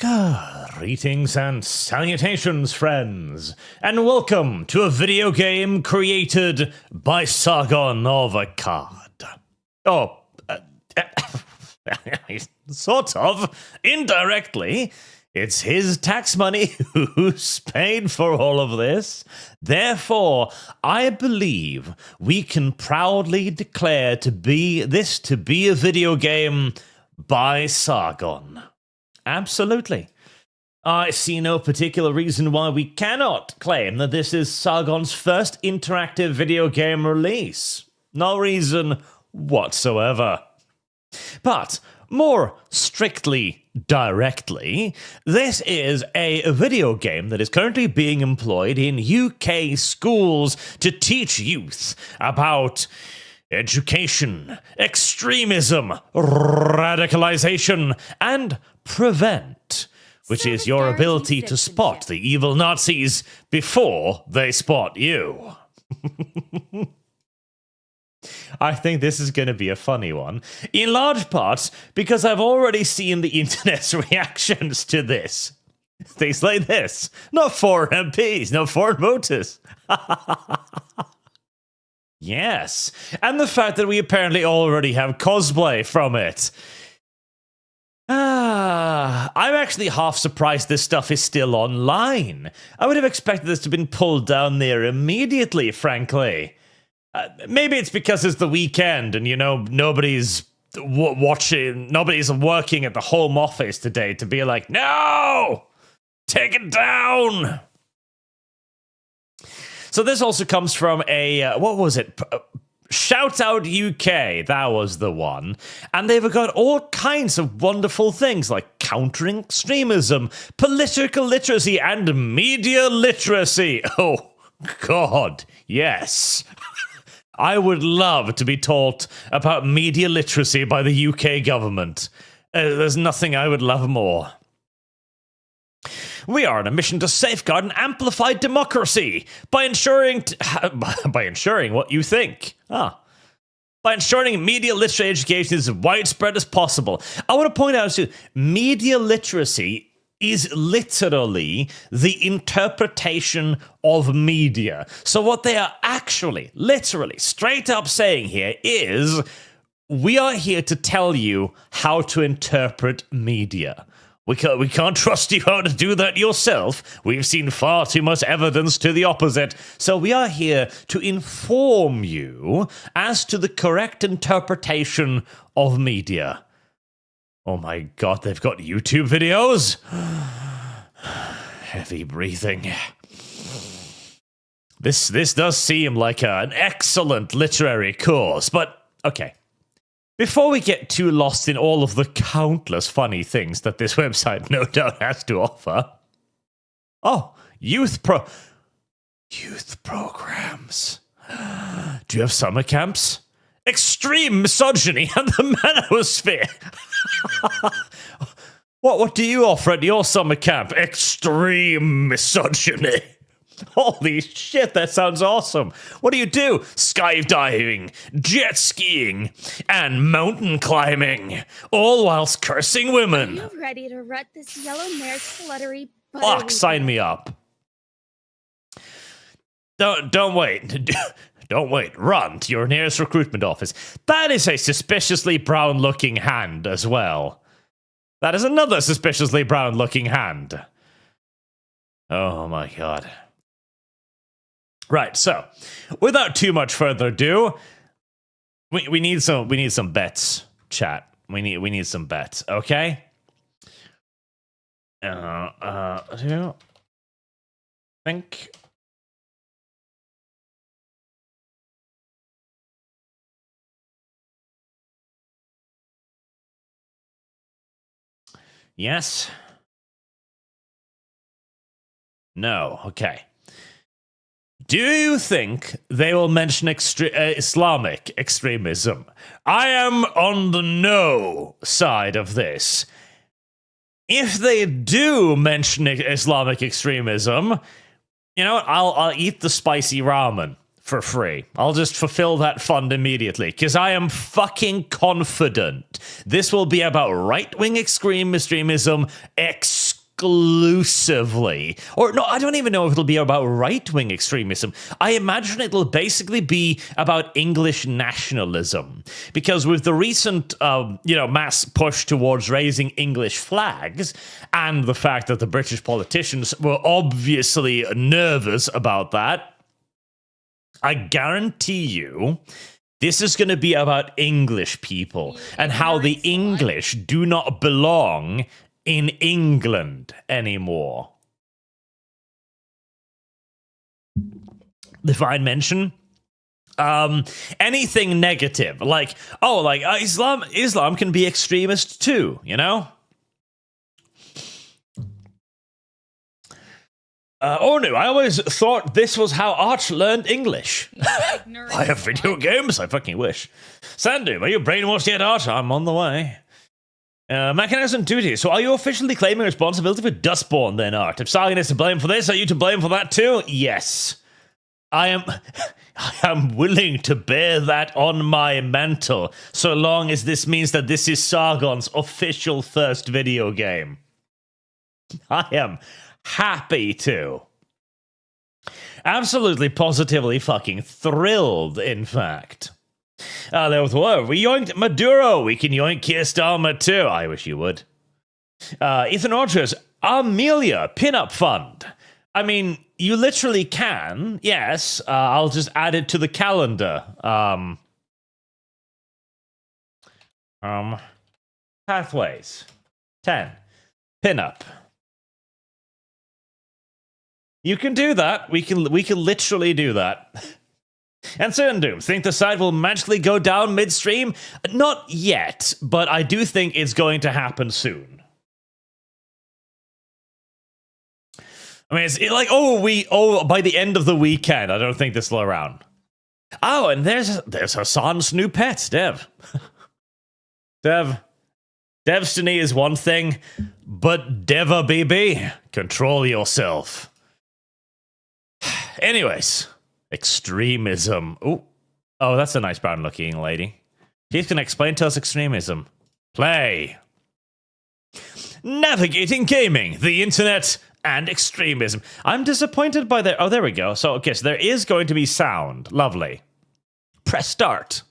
Greetings and salutations, friends, and welcome to a video game created by Sargon of Akkad. Sort of, indirectly. It's his tax money who's paid for all of this. Therefore, I believe we can proudly declare this to be a video game by Sargon. Absolutely. I see no particular reason why we cannot claim that this is Sargon's first interactive video game release. No reason whatsoever. But more strictly, directly, this is a video game that is currently being employed in UK schools to teach youth about education, extremism, radicalization, and prevent, which is your ability to spot the evil Nazis before they spot you. I think this is going to be a funny one, in large part because I've already seen the internet's reactions to this. Things like this. Not foreign MPs, no foreign voters. Yes, and the fact that we apparently already have cosplay from it. I'm actually half surprised this stuff is still online. I would have expected this to have been pulled down there immediately, frankly. Maybe it's because it's the weekend and, you know, nobody's nobody's working at the home office today to be like, no, take it down. So this also comes from a, what was it? Shout Out UK, that was the one. And they've got all kinds of wonderful things like countering extremism, political literacy, and media literacy. Oh, God, yes. I would love to be taught about media literacy by the UK government. There's nothing I would love more. We are on a mission to safeguard and amplify democracy by ensuring what you think. By ensuring media literacy education is as widespread as possible. I want to point out too, media literacy is literally the interpretation of media. So what they are actually, literally, straight up saying here is, we are here to tell you how to interpret media. We can't trust you how to do that yourself. We've seen far too much evidence to the opposite. So we are here to inform you as to the correct interpretation of media. Oh my God, they've got YouTube videos? Heavy breathing. This does seem like an excellent literary course, but okay. Before we get too lost in all of the countless funny things that this website no doubt has to offer. Oh, youth programs. Do you have summer camps? Extreme misogyny and the manosphere. What do you offer at your summer camp? Extreme misogyny. Holy shit, that sounds awesome. What do you do? Skydiving, jet skiing, and mountain climbing, all whilst cursing women. Are you ready to rut this yellow mare's fluttery butter? Fuck, sign me up. Don't wait. Don't wait. Run to your nearest recruitment office. That is a suspiciously brown-looking hand as well. That is another suspiciously brown-looking hand. Oh my God. Right, so without too much further ado, we need some bets, chat. We need some bets, okay? I think. Yes. No. Okay. Do you think they will mention Islamic extremism? I am on the no side of this. If they do mention Islamic extremism, you know what? I'll eat the spicy ramen for free. I'll just fulfill that fund immediately, because I am fucking confident this will be about right-wing extremism, excluding exclusively, or no, I don't even know if it'll be about right-wing extremism. I imagine it'll basically be about English nationalism, because with the recent, mass push towards raising English flags, and the fact that the British politicians were obviously nervous about that, I guarantee you this is going to be about English people and how the English do not belong in England anymore. Divine mention. Anything negative, like Islam can be extremist too, you know? Oh no, I always thought this was how Arch learned English. I have video games? I fucking wish. Sandoom, are you brainwashed yet, Arch? I'm on the way. Mechanism duty. So are you officially claiming responsibility for Dustborn then, Art? If Sagan is to blame for this, are you to blame for that too? Yes. I am willing to bear that on my mantle, so long as this means that this is Sargon's official first video game. I am happy to. Absolutely, positively fucking thrilled, in fact. There was word. We yoinked Maduro. We can yoink Keir Starmer too. I wish you would. Ethan Rogers, Amelia Pinup Fund. I mean, you literally can. Yes, I'll just add it to the calendar. Pathways. 10. Pinup. You can do that. We can literally do that. And Doom, think the site will magically go down midstream? Not yet, but I do think it's going to happen soon. I mean, it's like, by the end of the weekend, I don't think this will around. Oh, and there's Hassan's new pet, Dev. Devstiny is one thing, but Deva BB, control yourself. Anyways, extremism. Oh, that's a nice brown-looking lady. She's going to explain to us extremism. Play. Navigating gaming, the internet, and extremism. I'm disappointed by the... Oh, there we go. So there is going to be sound. Lovely. Press start.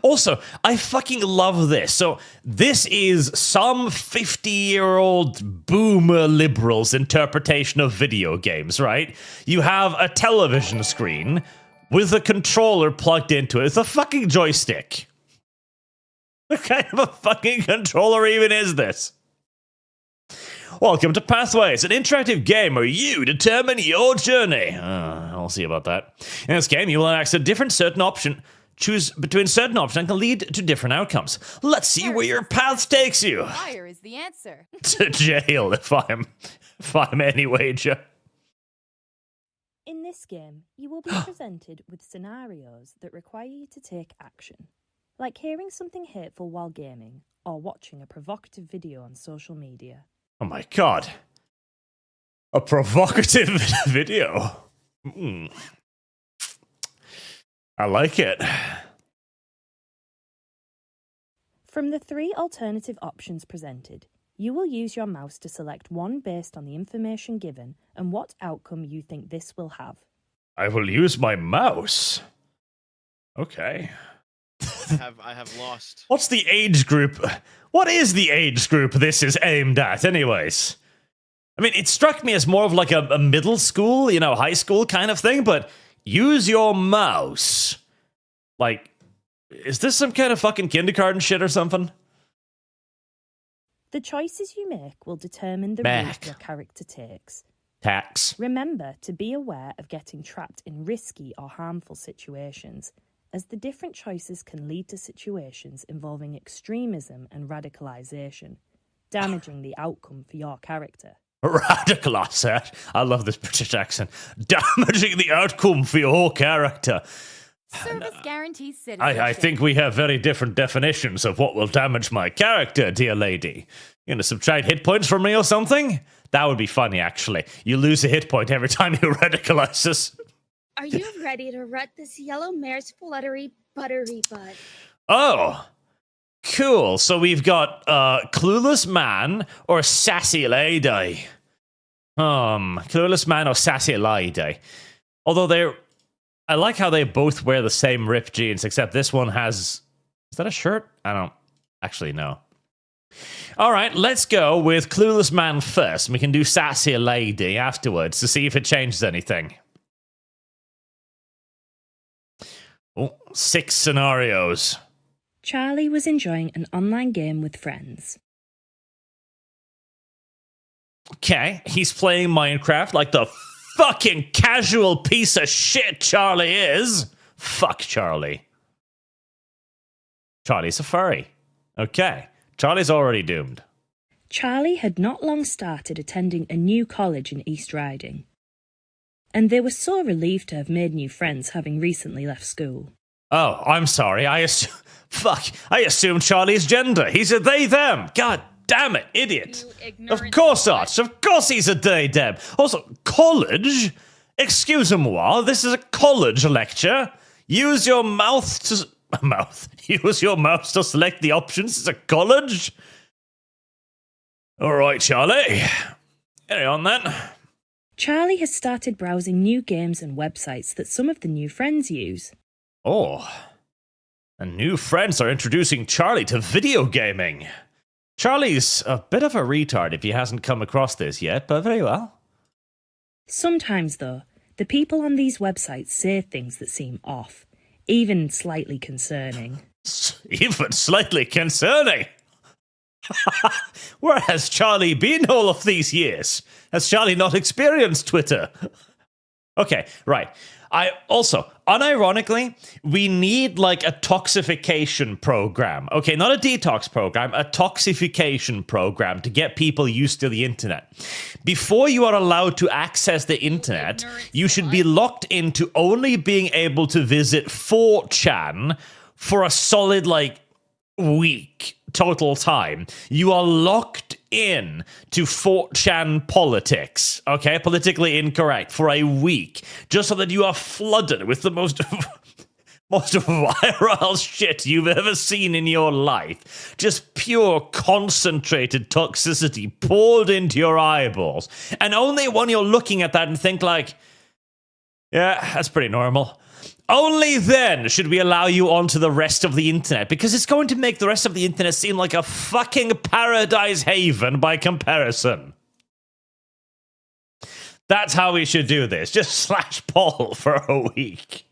Also, I fucking love this. So, this is some 50-year-old boomer liberal's interpretation of video games, right? You have a television screen with a controller plugged into it. It's a fucking joystick. What kind of a fucking controller even is this? Welcome to Pathways, an interactive game where you determine your journey. I'll see about that. In this game, you will access choose between certain options and can lead to different outcomes. Let's see where your path takes you. Fire is the answer. To jail, if I'm any wager. In this game, you will be presented with scenarios that require you to take action, like hearing something hateful while gaming or watching a provocative video on social media. Oh my god. A provocative video. I like it. From the 3 alternative options presented, you will use your mouse to select one based on the information given and what outcome you think this will have. I will use my mouse. Okay. I have lost. What's the age group? What is the age group this is aimed at, anyways? I mean, it struck me as more of like a middle school, high school kind of thing, but use your mouse. Like, is this some kind of fucking kindergarten shit or something? The choices you make will determine the route your character takes. Tax. Remember to be aware of getting trapped in risky or harmful situations, as the different choices can lead to situations involving extremism and radicalization, damaging the outcome for your character. Radicalization? I love this British accent. Damaging the outcome for your character. Service guarantees citizenship. I think we have very different definitions of what will damage my character, dear lady. You gonna subtract hit points from me or something? That would be funny, actually. You lose a hit point every time you radicalize us. Are you ready to rut this yellow mare's fluttery buttery butt? Oh, Cool. So we've got clueless man or sassy lady. Clueless man or sassy lady. Although I like how they both wear the same ripped jeans, except this one has... Is that a shirt? I don't actually know. All right, let's go with clueless man first. We can do sassy lady afterwards to see if it changes anything. Oh, 6 scenarios. Charlie was enjoying an online game with friends. Okay, he's playing Minecraft like the fucking casual piece of shit Charlie is. Fuck Charlie. Charlie's a furry. Okay, Charlie's already doomed. Charlie had not long started attending a new college in East Riding, and they were so relieved to have made new friends having recently left school. Oh, I'm sorry. I assumed Charlie's gender. He's a they, them. God damn it, idiot. Of course not. Of course he's a they, them. Also, college? Excusez-moi, this is a college lecture. Use your mouth to... Use your mouse to select the options. It's a college. All right, Charlie. Carry on then. Charlie has started browsing new games and websites that some of the new friends use. Oh, and new friends are introducing Charlie to video gaming. Charlie's a bit of a retard if he hasn't come across this yet, but very well. Sometimes, though, the people on these websites say things that seem off, even slightly concerning. Even slightly concerning? Where has Charlie been all of these years? Has Charlie not experienced Twitter? Okay, right. Unironically, we need like a toxification program. Okay, not a detox program, a toxification program to get people used to the internet. Before you are allowed to access the internet, you should be locked into only being able to visit 4chan for a solid like week total time. You are locked in to 4chan politics, okay? Politically incorrect for a week, just so that you are flooded with the most viral shit you've ever seen in your life. Just pure concentrated toxicity poured into your eyeballs. And only when you're looking at that and think like, yeah, that's pretty normal. Only then should we allow you onto the rest of the internet, because it's going to make the rest of the internet seem like a fucking paradise haven by comparison. That's how we should do this. Just slash Paul for a week.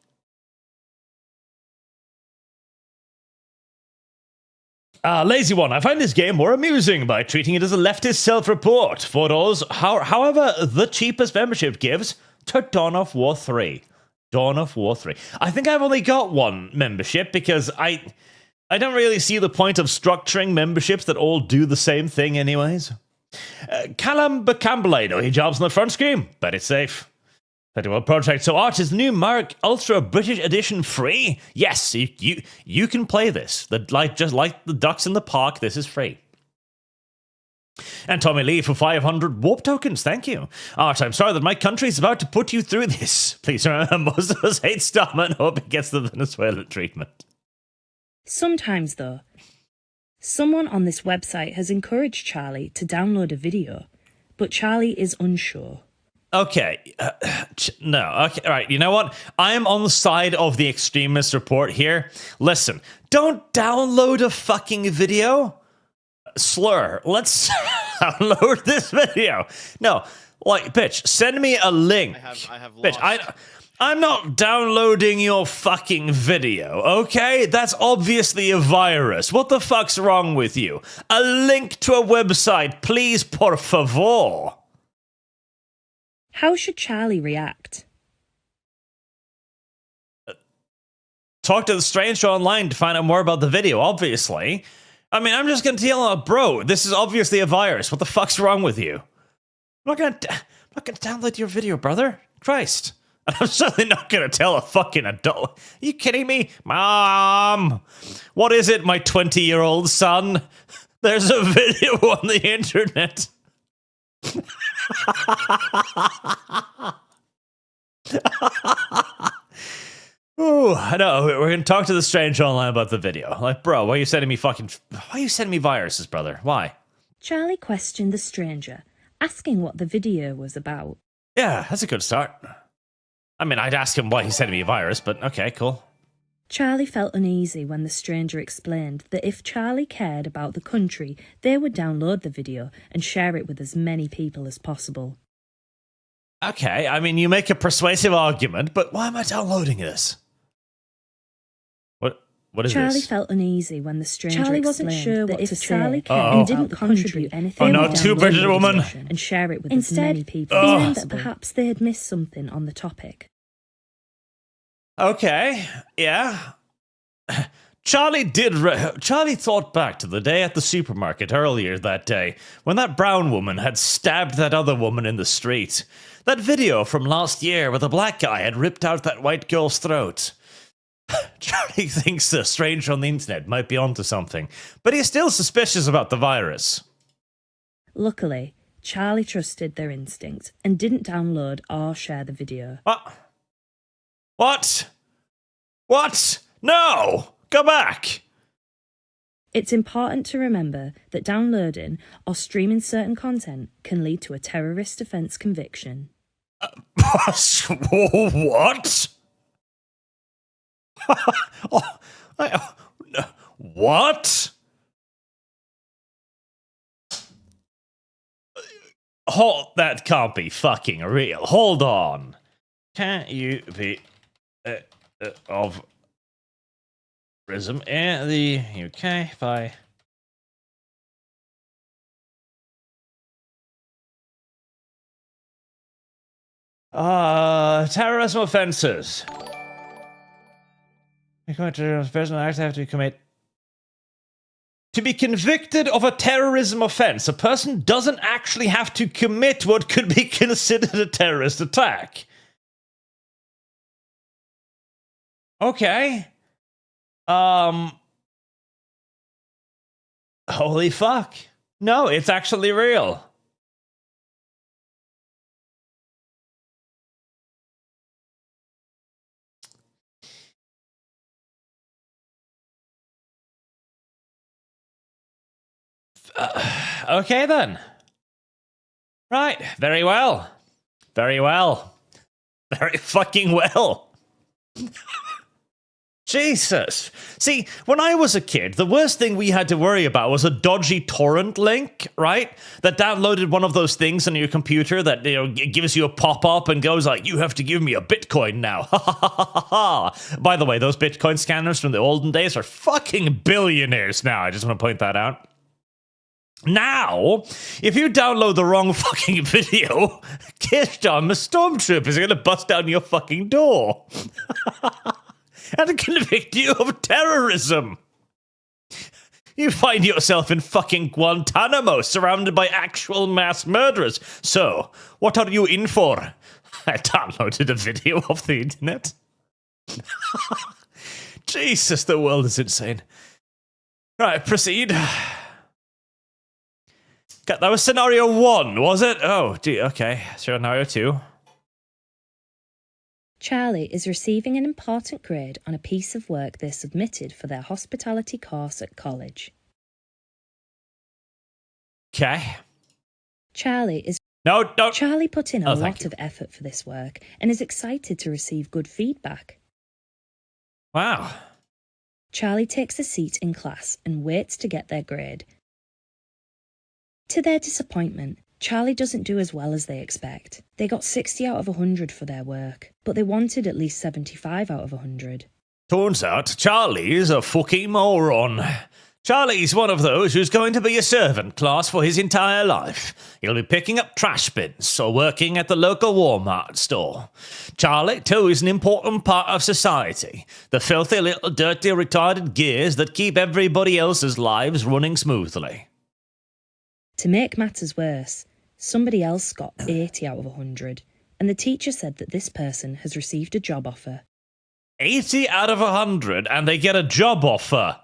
Lazy one. I find this game more amusing by treating it as a leftist self-report. $4. However, the cheapest membership gives to Dawn of War 3. Dawn of War 3. I think I've only got one membership because I don't really see the point of structuring memberships that all do the same thing anyways. Callum Bacambaledo, he jobs on the front screen, but it's safe. 31 Project. So Arch, is new Mark Ultra British Edition free? Yes, you can play this. Just like the ducks in the park, this is free. And Tommy Lee for 500 warp tokens, thank you. Art, I'm sorry that my country is about to put you through this. Please remember, most of us hate Starman and hope it gets the Venezuelan treatment. Sometimes, though, someone on this website has encouraged Charlie to download a video, but Charlie is unsure. Okay, no, okay, all right, you know what? I am on the side of the extremist report here. Listen, don't download a fucking video. Slur, let's download this video. No, like, bitch, send me a link. I have bitch, lost. I'm not downloading your fucking video, okay? That's obviously a virus. What the fuck's wrong with you? A link to a website, please, por favor. How should Charlie react? Talk to the stranger online to find out more about the video, obviously. I mean, I'm just going to tell him, bro, this is obviously a virus. What the fuck's wrong with you? I'm not going to download your video, brother. Christ. And I'm certainly not going to tell a fucking adult. Are you kidding me? Mom, what is it, my 20-year-old son? There's a video on the internet. Ooh, I know. We're gonna talk to the stranger online about the video. Like, bro, why are you sending me viruses, brother? Why? Charlie questioned the stranger, asking what the video was about. Yeah, that's a good start. I mean, I'd ask him why he's sending me a virus, but okay, cool. Charlie felt uneasy when the stranger explained that if Charlie cared about the country, they would download the video and share it with as many people as possible. Okay, I mean, you make a persuasive argument, but why am I downloading this? What is Charlie this? felt uneasy when the stranger Charlie wasn't explained sure that what if to say Charlie cared and didn't contribute anything. Oh no, they would two download British the women. discussion and share it with Instead, as many people feeling as that possible. Perhaps they had missed something on the topic. Okay, yeah. Charlie thought back to the day at the supermarket earlier that day when that brown woman had stabbed that other woman in the street. That video from last year where the black guy had ripped out that white girl's throat. Charlie thinks the stranger on the internet might be onto something, but he's still suspicious about the virus. Luckily, Charlie trusted their instincts and didn't download or share the video. What? No! Go back! It's important to remember that downloading or streaming certain content can lead to a terrorist offence conviction. What? What? That can't be fucking real. Hold on. Can you be of racism in the UK by terrorism offences? Personal acts have to commit. To be convicted of a terrorism offense, a person doesn't actually have to commit what could be considered a terrorist attack. Okay. Holy fuck. No, it's actually real. Okay then. Right, very well. Very well. Very fucking well. Jesus. See, when I was a kid, the worst thing we had to worry about was a dodgy torrent link, right? That downloaded one of those things on your computer that, gives you a pop-up and goes like, you have to give me a Bitcoin now. Ha ha ha ha ha. By the way, those Bitcoin scanners from the olden days are fucking billionaires now. I just want to point that out. Now, if you download the wrong fucking video, Kirsten, the stormtrooper is going to bust down your fucking door. And convict you of terrorism. You find yourself in fucking Guantanamo, surrounded by actual mass murderers. So, what are you in for? I downloaded a video off the internet. Jesus, the world is insane. Right, proceed. That was scenario 1, was it? Oh, okay. Scenario 2. Charlie is receiving an important grade on a piece of work they submitted for their hospitality course at college. Okay. Charlie put in a lot of effort for this work and is excited to receive good feedback. Wow. Charlie takes a seat in class and waits to get their grade. To their disappointment, Charlie doesn't do as well as they expect. They got 60 out of 100 for their work, but they wanted at least 75 out of 100. Turns out Charlie's a fucking moron. Charlie's one of those who's going to be a servant class for his entire life. He'll be picking up trash bins or working at the local Walmart store. Charlie, too, is an important part of society. The filthy little dirty retarded gears that keep everybody else's lives running smoothly. To make matters worse, somebody else got 80 out of 100, and the teacher said that this person has received a job offer. 80 out of 100, and they get a job offer?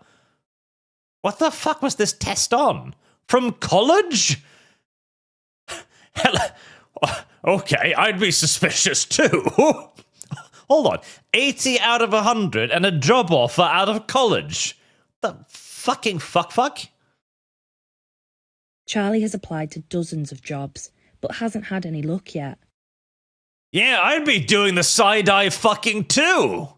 What the fuck was this test on? From college? Hell, okay, I'd be suspicious too. Hold on. 80 out of 100 and a job offer out of college. The fucking fuck? Charlie has applied to dozens of jobs, but hasn't had any luck yet. Yeah, I'd be doing the side-eye fucking too.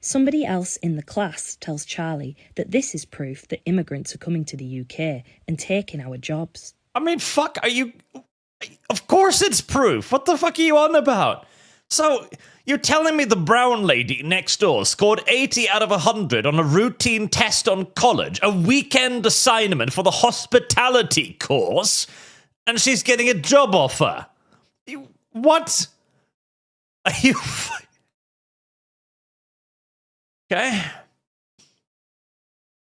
Somebody else in the class tells Charlie that this is proof that immigrants are coming to the UK and taking our jobs. I mean, fuck, are you... Of course it's proof. What the fuck are you on about? So, you're telling me the brown lady next door scored 80 out of 100 on a routine test on college, a weekend assignment for the hospitality course, and she's getting a job offer? What? Are you... Okay.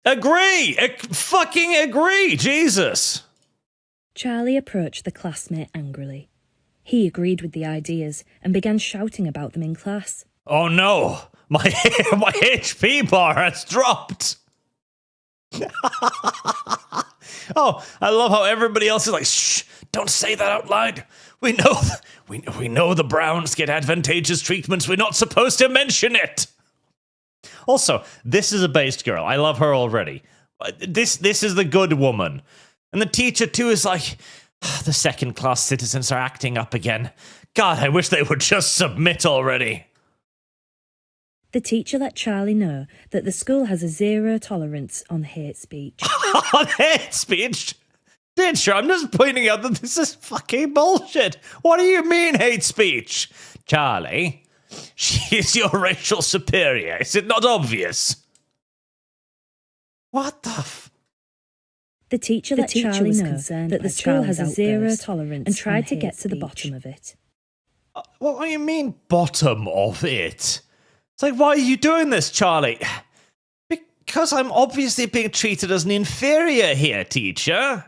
Agree! Fucking agree! Jesus! Charlie approached the classmate angrily. He agreed with the ideas and began shouting about them in class. Oh no! My HP bar has dropped! Oh, I love how everybody else is like, shh, don't say that out loud. We know the Browns get advantageous treatments. We're not supposed to mention it. Also, this is a based girl. I love her already. This is the good woman. And the teacher, too, is like, the second-class citizens are acting up again. God, I wish they would just submit already. The teacher let Charlie know that the school has a zero tolerance on hate speech. On hate speech? Teacher, I'm just pointing out that this is fucking bullshit. What do you mean, hate speech? Charlie, she is your racial superior. Is it not obvious? What the The teacher let Charlie know that the school has a zero tolerance and tried to get to the bottom of it. What do you mean, bottom of it? It's like, why are you doing this, Charlie? Because I'm obviously being treated as an inferior here, teacher.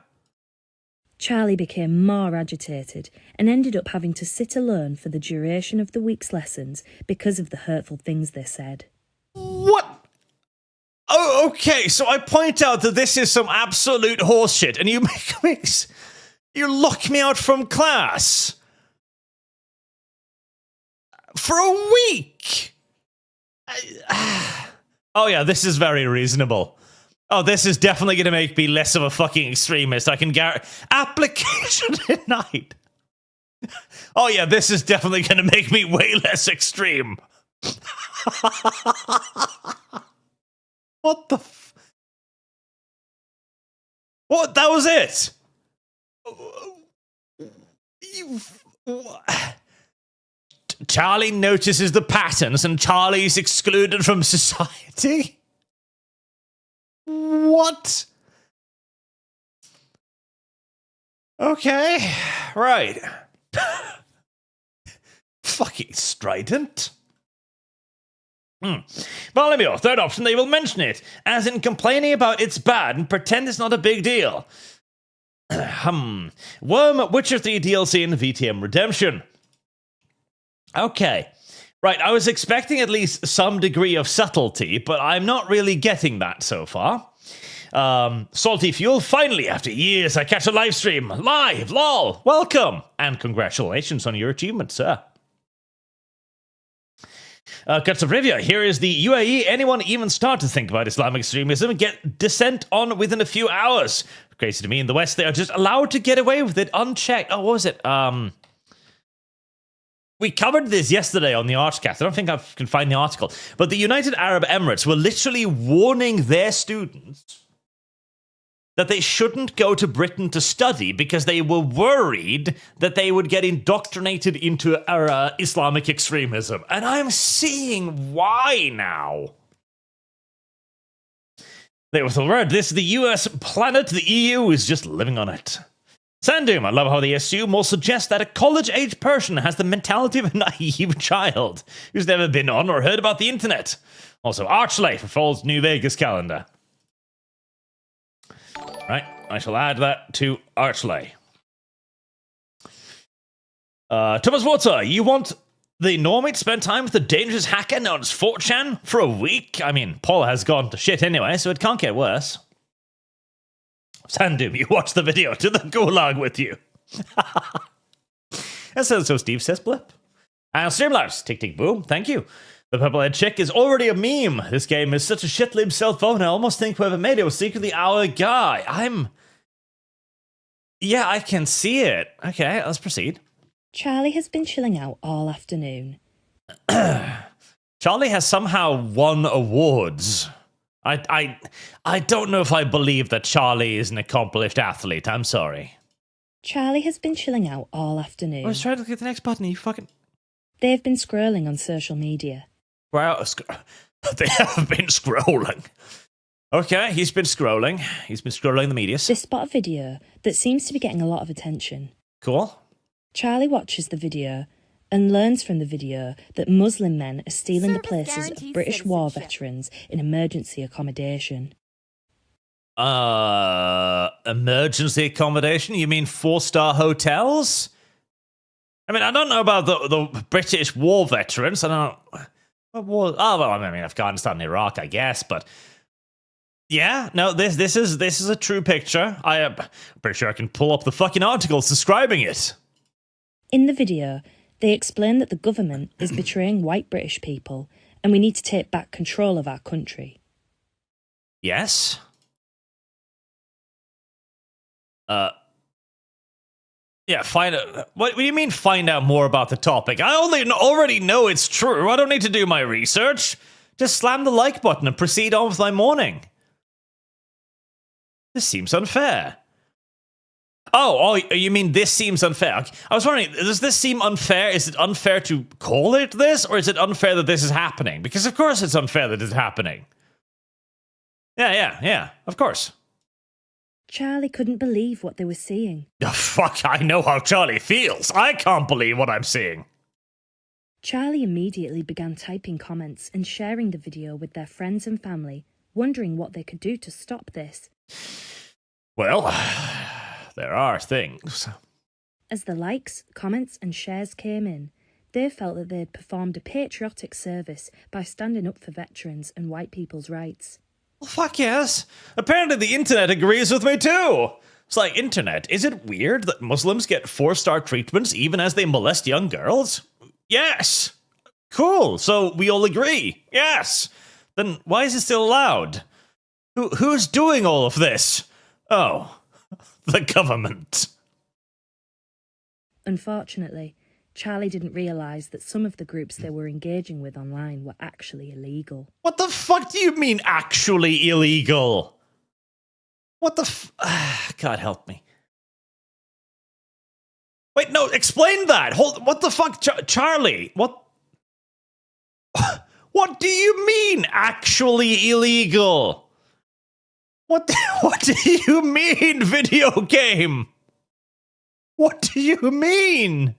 Charlie became more agitated and ended up having to sit alone for the duration of the week's lessons because of the hurtful things they said. What? Oh, okay, so I point out that this is some absolute horseshit, and you you lock me out from class for a week. Oh yeah, this is very reasonable. Oh, this is definitely going to make me less of a fucking extremist. I can guarantee. Application denied. Oh yeah, this is definitely going to make me way less extreme. What the What? That was it? Charlie notices the patterns and Charlie's excluded from society? What? Okay, right. Fucking strident. Well, let me go. Third option, they will mention it, as in complaining about it's bad and pretend it's not a big deal. Worm Witcher 3 DLC and VTM Redemption. Okay. Right, I was expecting at least some degree of subtlety, but I'm not really getting that so far. Salty Fuel, finally, after years, I catch a live stream. Live, lol, welcome, and congratulations on your achievement, sir. Cuts of Rivia, here is the UAE. Anyone even start to think about Islamic extremism get dissent on within a few hours. Crazy to me, in the West, they are just allowed to get away with it unchecked. Oh, what was it? We covered this yesterday on the ArchCast. I don't think I can find the article. But the United Arab Emirates were literally warning their students that they shouldn't go to Britain to study because they were worried that they would get indoctrinated into Islamic extremism. And I'm seeing why now. They were word, this is the US planet, the EU is just living on it. Sandoom, I love how they assume or suggest that a college-age person has the mentality of a naive child who's never been on or heard about the internet. Also, Archlay for Fall's New Vegas calendar. Right, I shall add that to Archlay. Thomas Water, you want the normie to spend time with the dangerous hacker known as 4chan for a week? I mean, Paul has gone to shit anyway, so it can't get worse. Sandoom, you watch the video to the gulag with you. That sounds so Steve says blip. Streamlabs, tick tick boom, thank you. The purple-head chick is already a meme. This game is such a shitlib cell phone, I almost think whoever made it was secretly our guy. Yeah, I can see it. Okay, let's proceed. Charlie has been chilling out all afternoon. Charlie has somehow won awards. I don't know if I believe that Charlie is an accomplished athlete. I'm sorry. Charlie has been chilling out all afternoon. I was trying to click the next button. You fucking... They've been scrolling on social media. Well, they have been scrolling. Okay, he's been scrolling. He's been scrolling the media. They spot a video that seems to be getting a lot of attention. Cool. Charlie watches the video and learns from the video that Muslim men are stealing the places of guarantees British war citizenship. veterans in emergency accommodation. Emergency accommodation? You mean 4-star hotels? I mean, I don't know about the British war veterans. I don't know. What war? Oh, well, I mean, Afghanistan and Iraq, I guess, but... Yeah, no, this is a true picture. I'm pretty sure I can pull up the fucking articles describing it. In the video, they explain that the government is betraying white British people and we need to take back control of our country. Yes? Yeah, find out. What do you mean find out more about the topic? I already know it's true. I don't need to do my research. Just slam the like button and proceed on with my morning. This seems unfair. Oh, you mean this seems unfair? I was wondering, does this seem unfair? Is it unfair to call it this, or is it unfair that this is happening? Because of course it's unfair that it's happening. Yeah, of course. Charlie couldn't believe what they were seeing. Oh, fuck, I know how Charlie feels. I can't believe what I'm seeing. Charlie immediately began typing comments and sharing the video with their friends and family, wondering what they could do to stop this. Well, there are things. As the likes, comments and shares came in, they felt that they had performed a patriotic service by standing up for veterans and white people's rights. Well, fuck yes. Apparently the internet agrees with me too. It's like, internet, is it weird that Muslims get 4-star treatments even as they molest young girls? Yes. Cool. So we all agree. Yes. Then why is it still allowed? Who's doing all of this? Oh, the government. Unfortunately, Charlie didn't realise that some of the groups they were engaging with online were actually illegal. What the fuck do you mean actually illegal? What the God help me. Wait, no, explain that. What the fuck, Charlie? What do you mean actually illegal? What do you mean video game? What do you mean?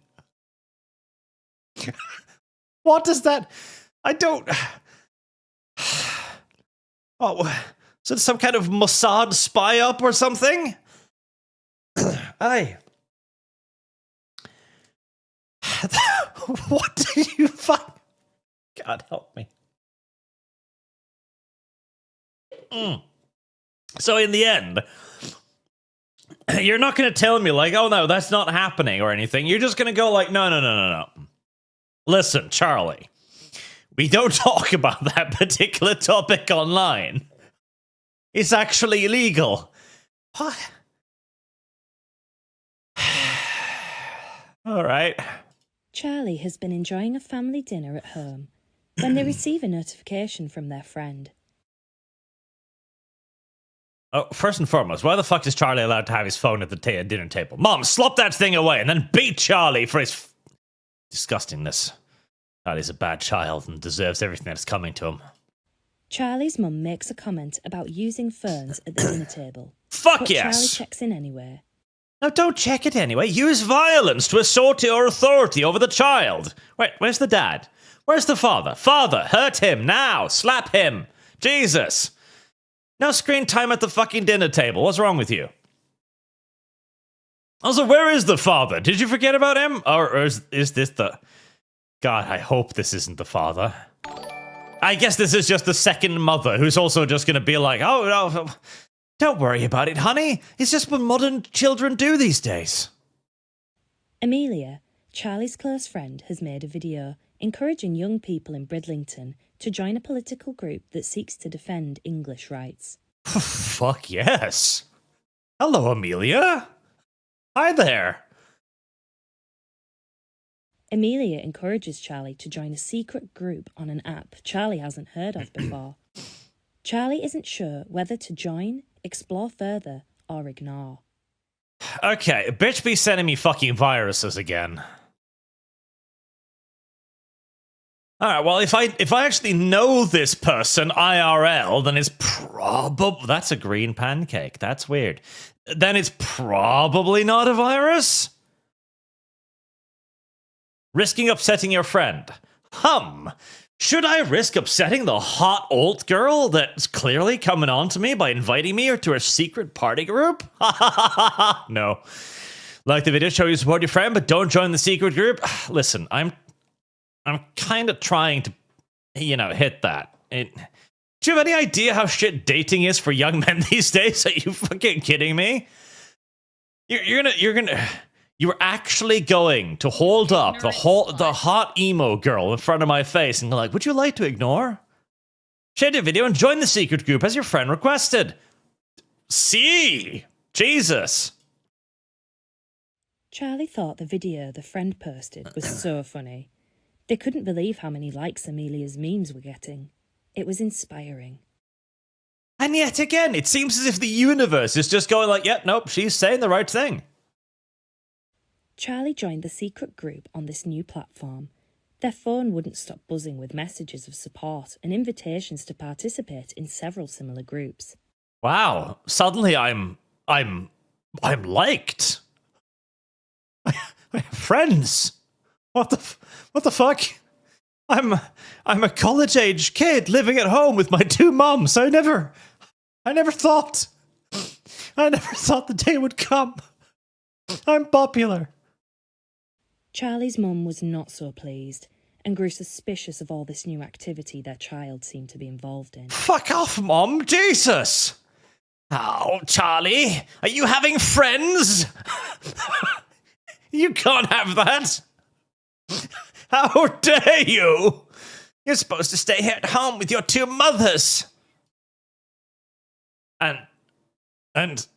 What does that... I don't... Oh, is it some kind of Mossad spy up or something? Aye. What do you fuck... God help me. So in the end, you're not going to tell me like, oh no, that's not happening or anything. You're just going to go like, no. Listen, Charlie, we don't talk about that particular topic online. It's actually illegal. What? All right. Charlie has been enjoying a family dinner at home when they receive a notification from their friend. Oh, first and foremost, why the fuck is Charlie allowed to have his phone at the dinner table? Mom, slop that thing away and then beat Charlie for his disgustingness. Charlie's a bad child and deserves everything that's coming to him. Charlie's mum makes a comment about using phones at the dinner table. Fuck but yes! Charlie checks in anyway. No, don't check it anyway. Use violence to assert your authority over the child. Wait, where's the dad? Where's the father? Father, hurt him now. Slap him. Jesus. No screen time at the fucking dinner table. What's wrong with you? Also, where is the father? Did you forget about him? Or is this the... God, I hope this isn't the father. I guess this is just the second mother who's also just going to be like, oh, no, don't worry about it, honey. It's just what modern children do these days. Amelia, Charlie's close friend has made a video encouraging young people in Bridlington to join a political group that seeks to defend English rights. Fuck yes. Hello, Amelia. Hi there. Amelia encourages Charlie to join a secret group on an app Charlie hasn't heard of before. Charlie isn't sure whether to join, explore further, or ignore. Okay, bitch be sending me fucking viruses again. Alright, well, if I actually know this person IRL, then it's probably... That's a green pancake. That's weird. Then it's probably not a virus? Risking upsetting your friend. Should I risk upsetting the hot old girl that's clearly coming on to me by inviting me to her secret party group? No. Like the video, show you support your friend, but don't join the secret group? Listen, I'm kind of trying to, hit that. Do you have any idea how shit dating is for young men these days? Are you fucking kidding me? You're actually going to hold up the hot emo girl in front of my face and go like, would you like to ignore? Share the video and join the secret group as your friend requested. See? Jesus. Charlie thought the video the friend posted was so funny. They couldn't believe how many likes Amelia's memes were getting. It was inspiring. And yet again, it seems as if the universe is just going like, yep, nope, she's saying the right thing. Charlie joined the secret group on this new platform. Their phone wouldn't stop buzzing with messages of support and invitations to participate in several similar groups. Wow, suddenly I'm liked. I have friends. What the fuck? I'm a college-age kid living at home with my two moms. I never thought the day would come. I'm popular. Charlie's mum was not so pleased and grew suspicious of all this new activity their child seemed to be involved in. Fuck off, Mom! Jesus! Oh, Charlie, are you having friends? You can't have that! How dare you! You're supposed to stay here at home with your two mothers! And that's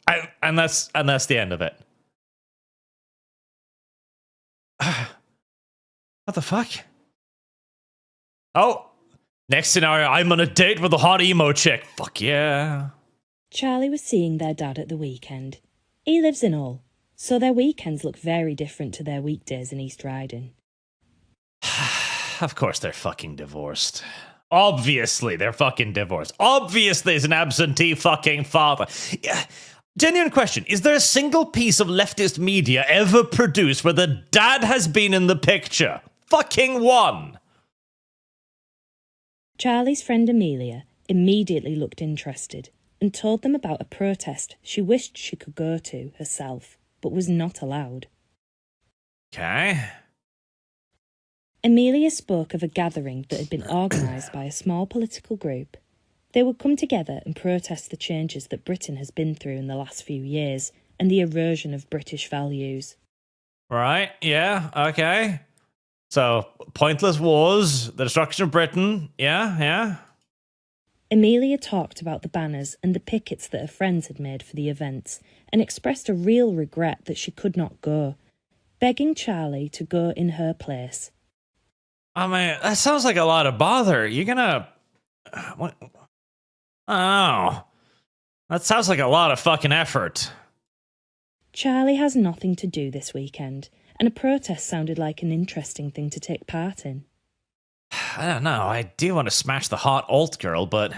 the end of it. What the fuck? Oh, next scenario, I'm on a date with a hot emo chick. Fuck yeah. Charlie was seeing their dad at the weekend. He lives in Hull, so their weekends look very different to their weekdays in East Riding. Of course they're fucking divorced. Obviously they're fucking divorced. Obviously he's an absentee fucking father. Yeah. Genuine question, is there a single piece of leftist media ever produced where the dad has been in the picture? Fucking one! Charlie's friend Amelia immediately looked interested and told them about a protest she wished she could go to herself, but was not allowed. Okay. Amelia spoke of a gathering that had been organised by a small political group. They would come together and protest the changes that Britain has been through in the last few years and the erosion of British values. Right, yeah, okay. So, pointless wars, the destruction of Britain, yeah. Amelia talked about the banners and the pickets that her friends had made for the events and expressed a real regret that she could not go, begging Charlie to go in her place. I mean, that sounds like a lot of bother. You're gonna... What? Oh, that sounds like a lot of fucking effort. Charlie has nothing to do this weekend, and a protest sounded like an interesting thing to take part in. I don't know, I do want to smash the hot alt girl, but...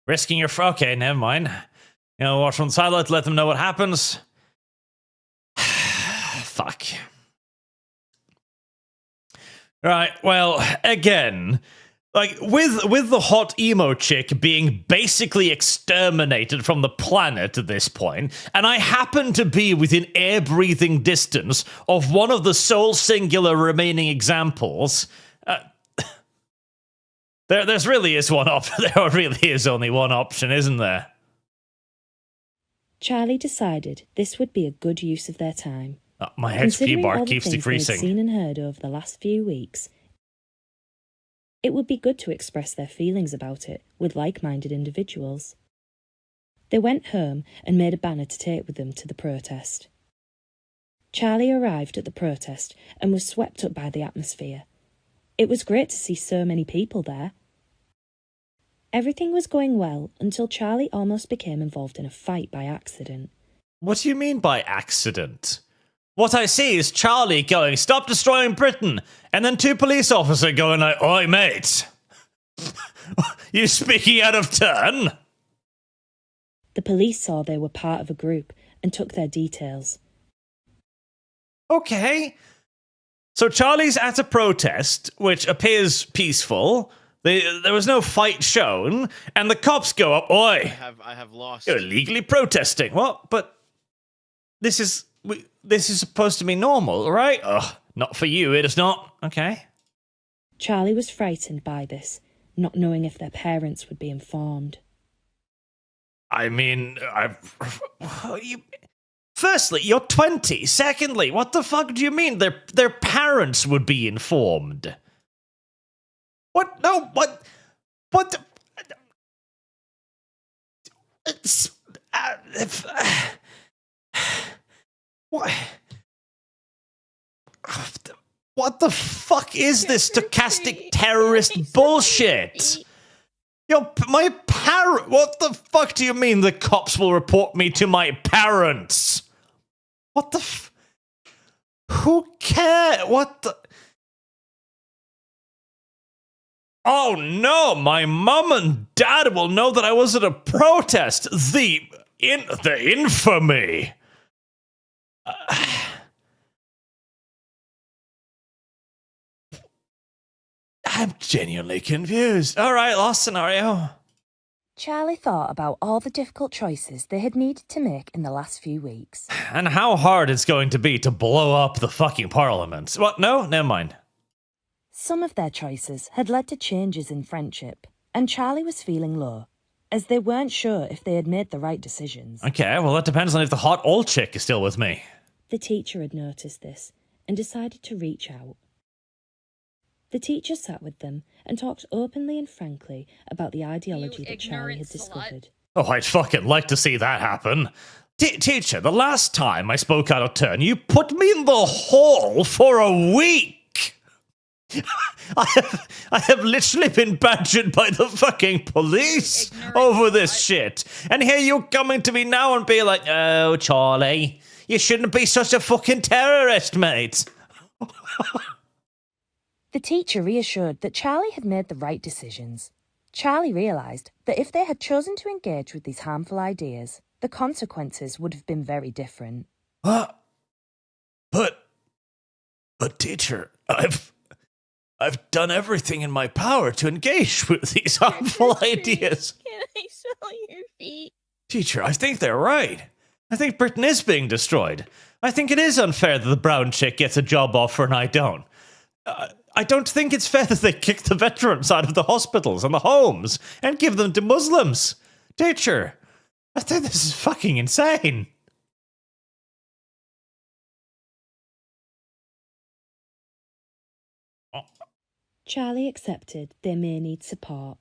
Risking your... Okay, never mind. Watch from the sideline to let them know what happens. Fuck. Right, well, again... Like, with the hot emo chick being basically exterminated from the planet at this point, and I happen to be within air-breathing distance of one of the sole singular remaining examples, there really is one option. There really is only one option, isn't there? Charlie decided this would be a good use of their time, My HP Considering bar all the keeps things they had decreasing. seen and heard over the last few weeks, it would be good to express their feelings about it with like-minded individuals. They went home and made a banner to take with them to the protest. Charlie arrived at the protest and was swept up by the atmosphere. It was great to see so many people there. Everything was going well until Charlie almost became involved in a fight by accident. What do you mean by accident? What I see is Charlie going, "Stop destroying Britain," and then 2 police officers going like, "Oi, mate. You speaking out of turn?" The police saw they were part of a group and took their details. Okay. So Charlie's at a protest, which appears peaceful. There was no fight shown, and the cops go up, "Oi, I have lost. you're illegally protesting." What? But this is supposed to be normal, right? Ugh, not for you, it is not. Okay. Charlie was frightened by this, not knowing if their parents would be informed. I mean, firstly, you're 20. Secondly, what the fuck do you mean their parents would be informed? What? No, what? What? What? What the fuck is this stochastic terrorist bullshit? My parent. What the fuck do you mean the cops will report me to my parents? What the who cares? What the? Oh no, my mum and dad will know that I was at a protest. The infamy. I'm genuinely confused. All right, last scenario. Charlie thought about all the difficult choices they had needed to make in the last few weeks. And how hard it's going to be to blow up the fucking parliament. What? No? Never mind. Some of their choices had led to changes in friendship, and Charlie was feeling low, as they weren't sure if they had made the right decisions. Okay, well, that depends on if the hot old chick is still with me. The teacher had noticed this and decided to reach out. The teacher sat with them and talked openly and frankly about the ideology that Charlie had discovered. Oh, I'd fucking like to see that happen. Teacher, the last time I spoke out of turn, you put me in the hall for a week. I have literally been badgered by the fucking police over this shit. And here you're coming to me now and be like, "Oh, Charlie, you shouldn't be such a fucking terrorist, mate." The teacher reassured that Charlie had made the right decisions. Charlie realised that if they had chosen to engage with these harmful ideas, the consequences would have been very different. But teacher, I've done everything in my power to engage with these harmful ideas. Can I smell your feet? Teacher, I think they're right. I think Britain is being destroyed. I think it is unfair that the brown chick gets a job offer and I don't. I don't think it's fair that they kick the veterans out of the hospitals and the homes and give them to Muslims. Teacher, I think this is fucking insane. Charlie accepted they may need support.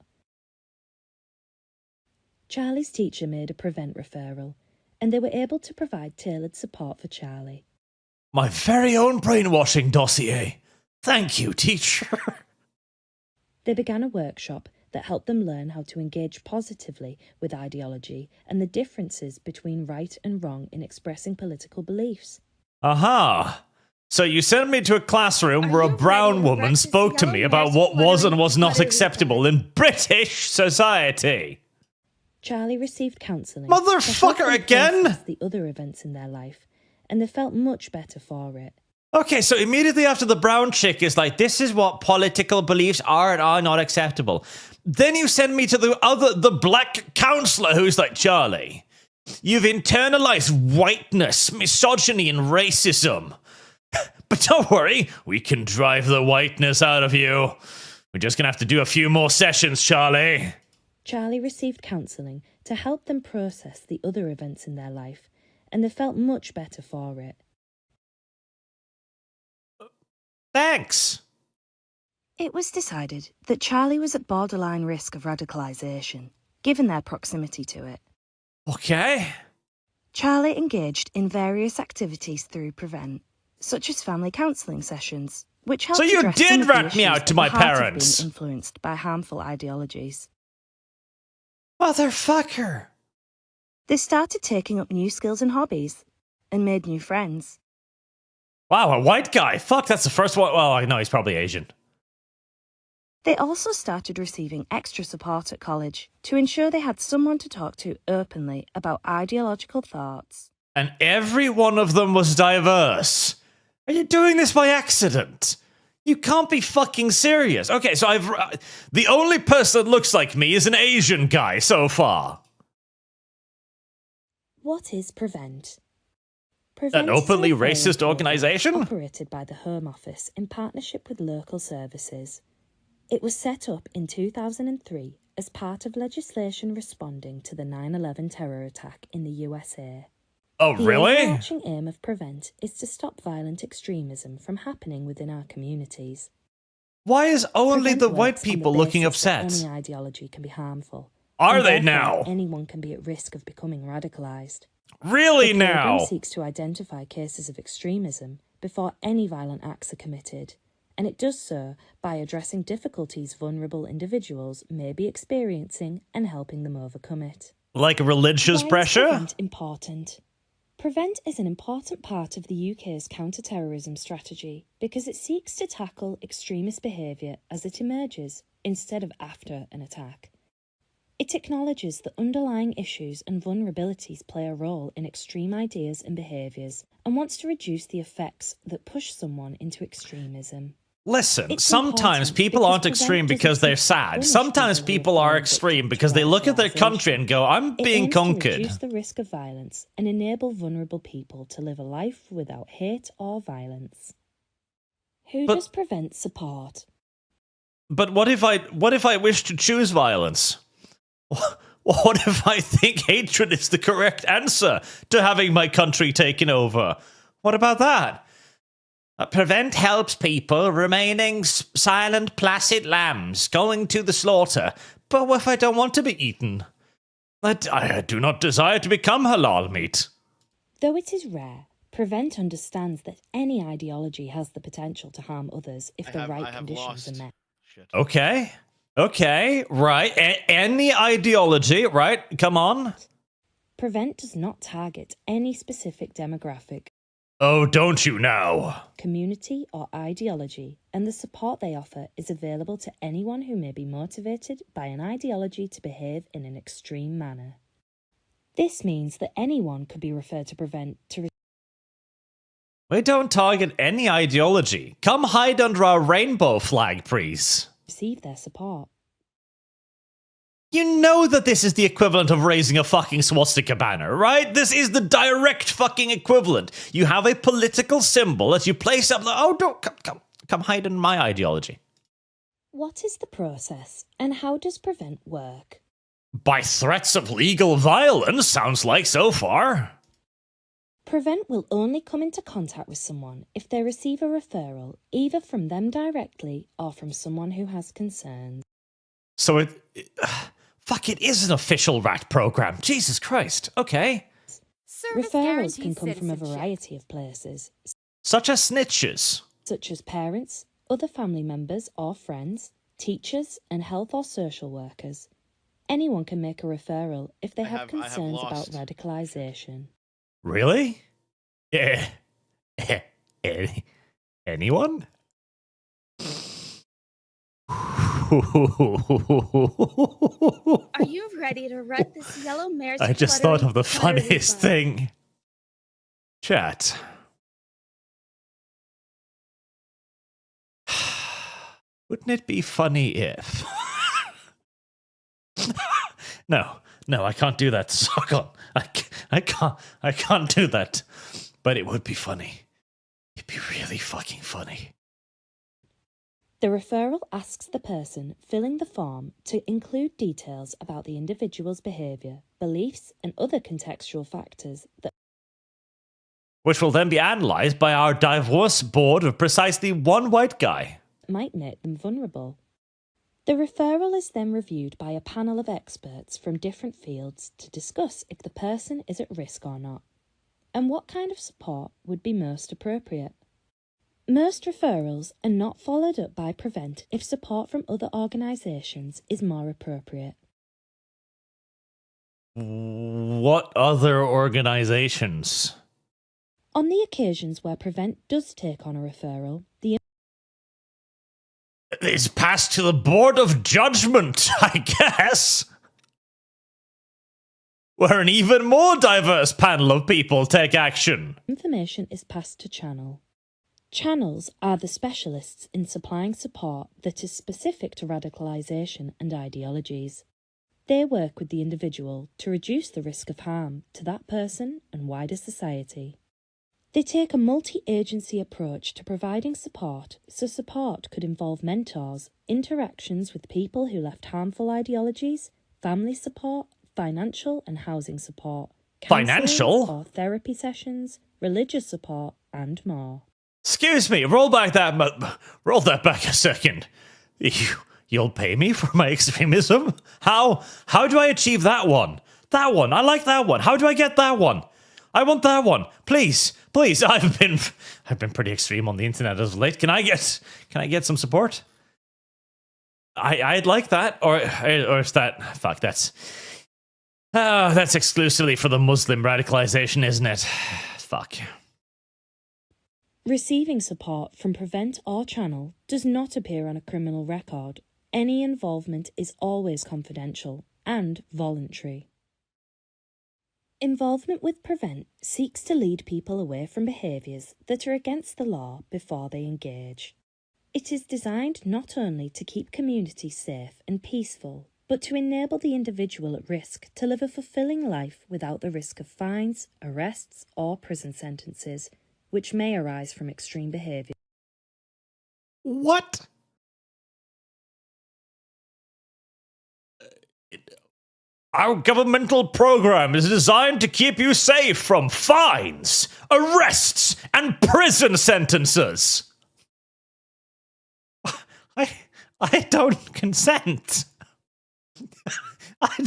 Charlie's teacher made a prevent referral, and they were able to provide tailored support for Charlie. My very own brainwashing dossier. Thank you, teacher. They began a workshop that helped them learn how to engage positively with ideology and the differences between right and wrong in expressing political beliefs. Aha. So you sent me to a classroom where a brown woman spoke to me about what was and was not acceptable in British society. Charlie received counselling. Motherfucker again? The other events in their life, and they felt much better for it. Okay, so immediately after the brown chick is like, this is what political beliefs are and are not acceptable. Then you send me to the black counsellor who's like, Charlie, you've internalized whiteness, misogyny, and racism. But don't worry, we can drive the whiteness out of you. We're just going to have to do a few more sessions, Charlie. Charlie received counselling to help them process the other events in their life, and they felt much better for it. Thanks. It was decided that Charlie was at borderline risk of radicalisation, given their proximity to it. Okay. Charlie engaged in various activities through Prevent, such as family counselling sessions, which helped So you address did some of the rat me issues out at to the my heart of parents. being influenced by harmful ideologies. Motherfucker. They started taking up new skills and hobbies, and made new friends. Wow, a white guy. Fuck, that's the first one. Well, I know he's probably Asian. They also started receiving extra support at college to ensure they had someone to talk to openly about ideological thoughts. And every one of them was diverse. Are you doing this by accident? You can't be fucking serious. Okay, so the only person that looks like me is an Asian guy so far. What is Prevent? An openly is a referral racist program organization? operated by the Home Office in partnership with local services. It was set up in 2003 as part of legislation responding to the 9/11 terror attack in the USA. Oh, The really? overarching aim of Prevent is to stop violent extremism from happening within our communities. Why is only Prevent the white works on the people looking basis that upset? Any ideology can be harmful. Are and they therefore now? Anyone can be at risk of becoming radicalised. Really The programme now? seeks to identify cases of extremism before any violent acts are committed, and it does so by addressing difficulties vulnerable individuals may be experiencing and helping them overcome it. Like religious Why is pressure? Prevent important? Prevent is an important part of the UK's counter-terrorism strategy because it seeks to tackle extremist behaviour as it emerges instead of after an attack. It acknowledges that underlying issues and vulnerabilities play a role in extreme ideas and behaviours and wants to reduce the effects that push someone into extremism. Listen, It's sometimes important people because aren't Prevent extreme doesn't because they're seek to sad. punish Sometimes people who people have are fallen extreme victim because to they look at their radicalisation. country and go, I'm It being aims to conquered. reduce the risk of violence and enable vulnerable people to live a life without hate or violence. Who But- does Prevent support? But what if I wish to choose violence? What if I think hatred is the correct answer to having my country taken over? What about that? Prevent helps people remaining silent, placid lambs going to the slaughter. But what if I don't want to be eaten? I do not desire to become halal meat. Though it is rare, Prevent understands that any ideology has the potential to harm others if the right conditions are met. Shit. Okay, right. Any ideology, right? Come on. Prevent does not target any specific demographic, Oh, don't you now? community, or ideology, and the support they offer is available to anyone who may be motivated by an ideology to behave in an extreme manner. This means that anyone could be referred to Prevent to We don't target any ideology. Come hide under our rainbow flag, please. receive their support. You know that this is the equivalent of raising a fucking swastika banner, right? This is the direct fucking equivalent. You have a political symbol that you place up. Oh, don't come hide in my ideology. What is the process, and how does Prevent work? By threats of legal violence, sounds like so far. Prevent will only come into contact with someone if they receive a referral, either from them directly or from someone who has concerns. So it is an official rat program. Jesus Christ. Okay. Service Referrals can guarantees come from a citizenship. variety of places, Such as snitches. such as parents, other family members or friends, teachers, and health or social workers. Anyone can make a referral if they I have have concerns about lost. radicalisation. Really? Yeah. Anyone? Are you ready to run this yellow mare's I just thought of the fluttering funniest bum? thing. Chat. Wouldn't it be funny if... No, I can't do that. Suck on. I can't do that. But it would be funny. It'd be really fucking funny. The referral asks the person filling the form to include details about the individual's behaviour, beliefs, and other contextual factors that which will then be analysed by our diverse board of precisely one white guy. Might make them vulnerable. The referral is then reviewed by a panel of experts from different fields to discuss if the person is at risk or not, and what kind of support would be most appropriate. Most referrals are not followed up by Prevent if support from other organisations is more appropriate. What other organisations? On the occasions where Prevent does take on a referral, the It's passed to the Board of Judgment, I guess. Where an even more diverse panel of people take action. information is passed to Channel. Channels are the specialists in supplying support that is specific to radicalisation and ideologies. They work with the individual to reduce the risk of harm to that person and wider society. They take a multi-agency approach to providing support, so support could involve mentors, interactions with people who left harmful ideologies, family support, financial and housing support, counselling Financial? or therapy sessions, religious support, and more. Excuse me, roll that back a second. You'll pay me for my extremism? How do I achieve that one? That one, I like that one. How do I get that one? I want that one. Please. I've been pretty extreme on the internet as of late. Can I get some support? I'd like that, or is that that's exclusively for the Muslim radicalization, isn't it? Fuck. Receiving support from Prevent or Channel does not appear on a criminal record. Any involvement is always confidential and voluntary. Involvement with Prevent seeks to lead people away from behaviours that are against the law before they engage. It is designed not only to keep communities safe and peaceful, but to enable the individual at risk to live a fulfilling life without the risk of fines, arrests, or prison sentences, which may arise from extreme behaviour. What? Our governmental program is designed to keep you safe from fines, arrests, and prison sentences. I don't consent. I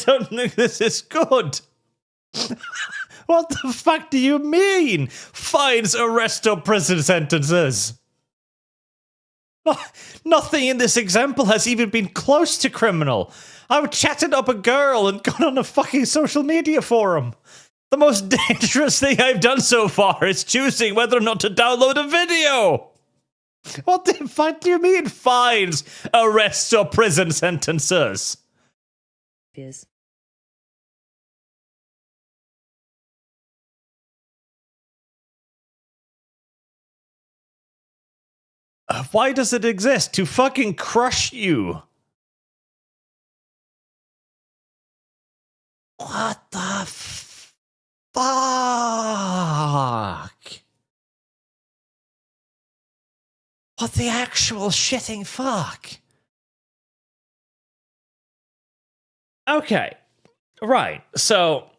don't think this is good. What the fuck do you mean? Fines, arrest, or prison sentences? Nothing in this example has even been close to criminal. I've chatted up a girl and gone on a fucking social media forum. The most dangerous thing I've done so far is choosing whether or not to download a video. What the fuck do you mean fines, arrests, or prison sentences? Why does it exist? To fucking crush you. What the fuck? What the actual shitting fuck? Okay, right, so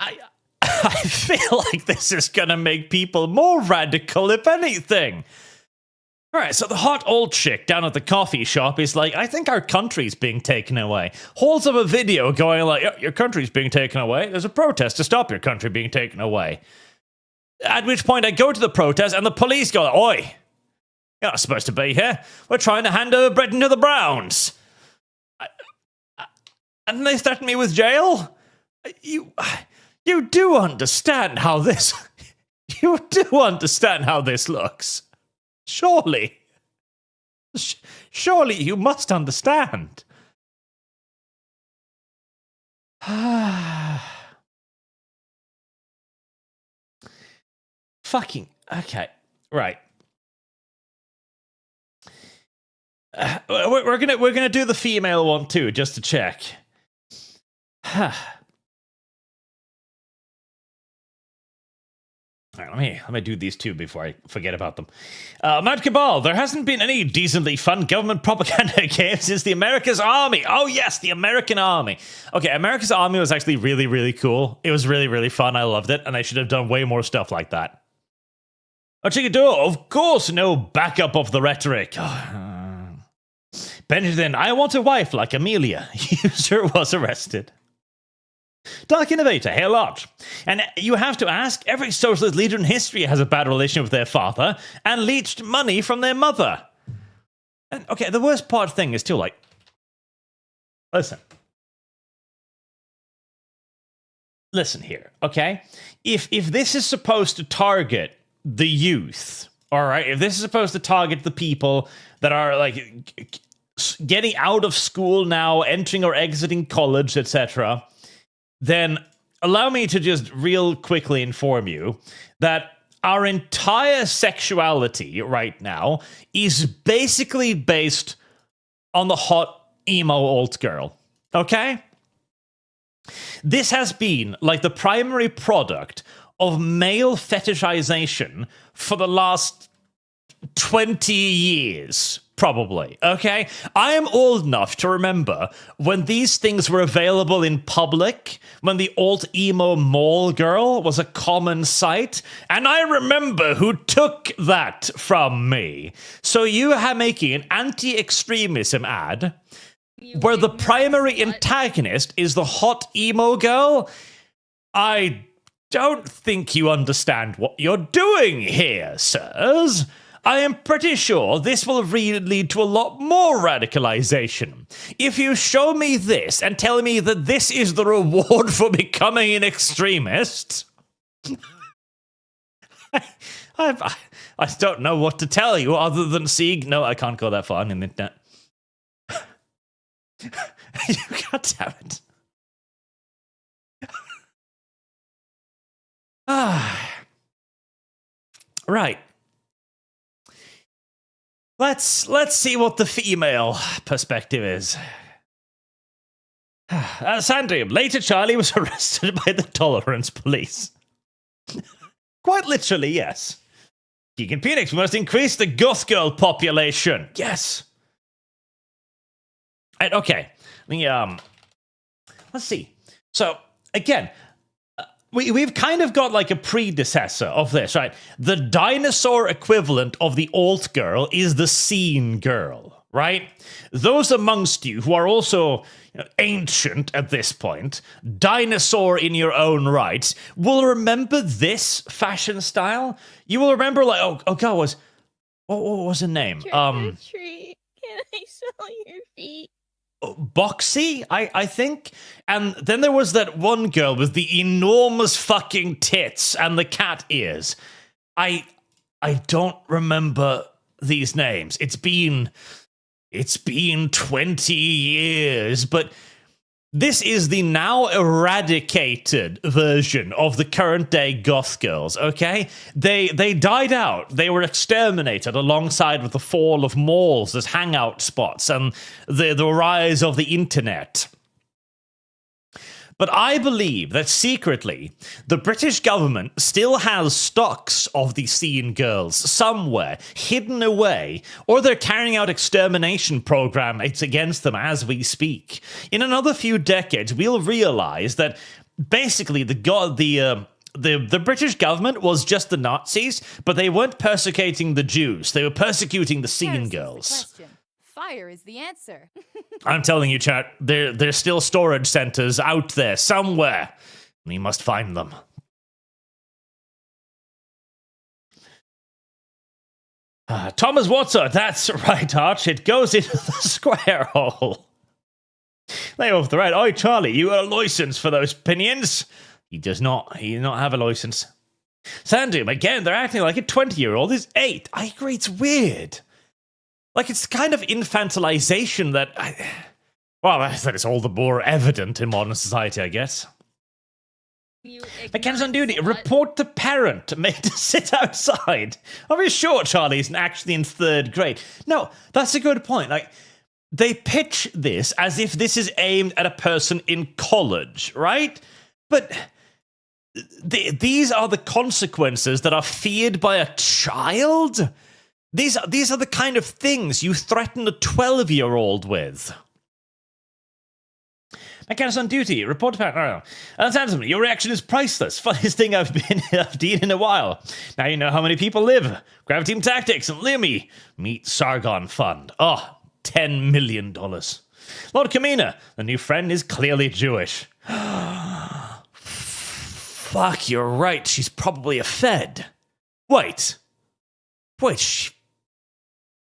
I feel like this is gonna make people more radical, if anything. Alright, so the hot old chick down at the coffee shop is like, I think our country's being taken away. Holds up a video going like, oh, your country's being taken away. There's a protest to stop your country being taken away. At which point I go to the protest and the police go, oi, you're not supposed to be here. We're trying to hand over Britain to the Browns. And they threaten me with jail? You do understand how this... You do understand how this looks. Surely. Surely you must understand. Fucking... Okay. Right. We're gonna do the female one too, just to check. All right, let me do these two before I forget about them. Mount Cabal, there hasn't been any decently fun government propaganda games since the America's Army. Oh, yes, the American Army. Okay, America's Army was actually really, really cool. It was really, really fun. I loved it, and I should have done way more stuff like that. Oh, Chikador, of course, no backup of the rhetoric. Benjamin, I want a wife like Amelia. User was arrested. Dark Innovator, hey, a lot. And you have to ask, every socialist leader in history has a bad relationship with their father and leached money from their mother. And, okay, the worst part thing is too, like, listen here, okay? If this is supposed to target the youth, all right, if this is supposed to target the people that are, like, getting out of school now, entering or exiting college, etc., then allow me to just real quickly inform you that our entire sexuality right now is basically based on the hot emo alt girl, okay? This has been like the primary product of male fetishization for the last 20 years, probably, okay? I am old enough to remember when these things were available in public, when the alt-emo mall girl was a common sight, and I remember who took that from me. So you are making an anti-extremism ad where the primary antagonist is the hot emo girl? I don't think you understand what you're doing here, sirs. I am pretty sure this will lead to a lot more radicalization. If you show me this and tell me that this is the reward for becoming an extremist, I don't know what to tell you other than seeing... No, I can't go that far on the internet. God damn it. Right. Let's see what the female perspective is. Sandy, later Charlie was arrested by the tolerance police. Quite literally, yes. Keegan Phoenix, we must increase the goth girl population. Yes. And, okay. Let's see. So, again, we've kind of got like a predecessor of this, right? The dinosaur equivalent of the alt girl is the scene girl, right? Those amongst you who are also ancient at this point, dinosaur in your own right, will remember this fashion style. You will remember, like, oh God, what was her name? Trick or treat. Can I smell your feet? Boxy, I think. And then there was that one girl with the enormous fucking tits and the cat ears. I don't remember these names. It's been 20 years, but this is the now eradicated version of the current day goth girls, okay? They died out. They were exterminated alongside with the fall of malls as hangout spots and the rise of the internet. But I believe that secretly, the British government still has stocks of the scene girls somewhere, hidden away, or they're carrying out extermination programs against them as we speak. In another few decades, we'll realize that basically the British government was just the Nazis, but they weren't persecuting the Jews. They were persecuting the scene girls. Fire is the answer. I'm telling you, chat, there's still storage centers out there somewhere. We must find them. Thomas Watson, that's right, Arch. It goes into the square hole. Lay off the right. Oi, Charlie, you got a license for those opinions? He does not. He does not have a license. Sandum, again, they're acting like a 20-year-old is 8. I agree, it's weird. Like, it's kind of infantilization that that is all the more evident in modern society, I guess. McKenna's on duty. Report the parent made to sit outside. Are we sure Charlie's actually in 3rd grade? No, that's a good point. Like, they pitch this as if this is aimed at a person in college, right? But these are the consequences that are feared by a child? These are the kind of things you threaten a 12-year-old with. Mechanics on duty, report back. Understandable, your reaction is priceless. Funniest thing I've seen in a while. Now you know how many people live. Grab Team Tactics and Lumi. Meet Sargon Fund. Oh, $10 million. Lord Kamina, the new friend is clearly Jewish. Fuck, you're right. She's probably a Fed. Wait,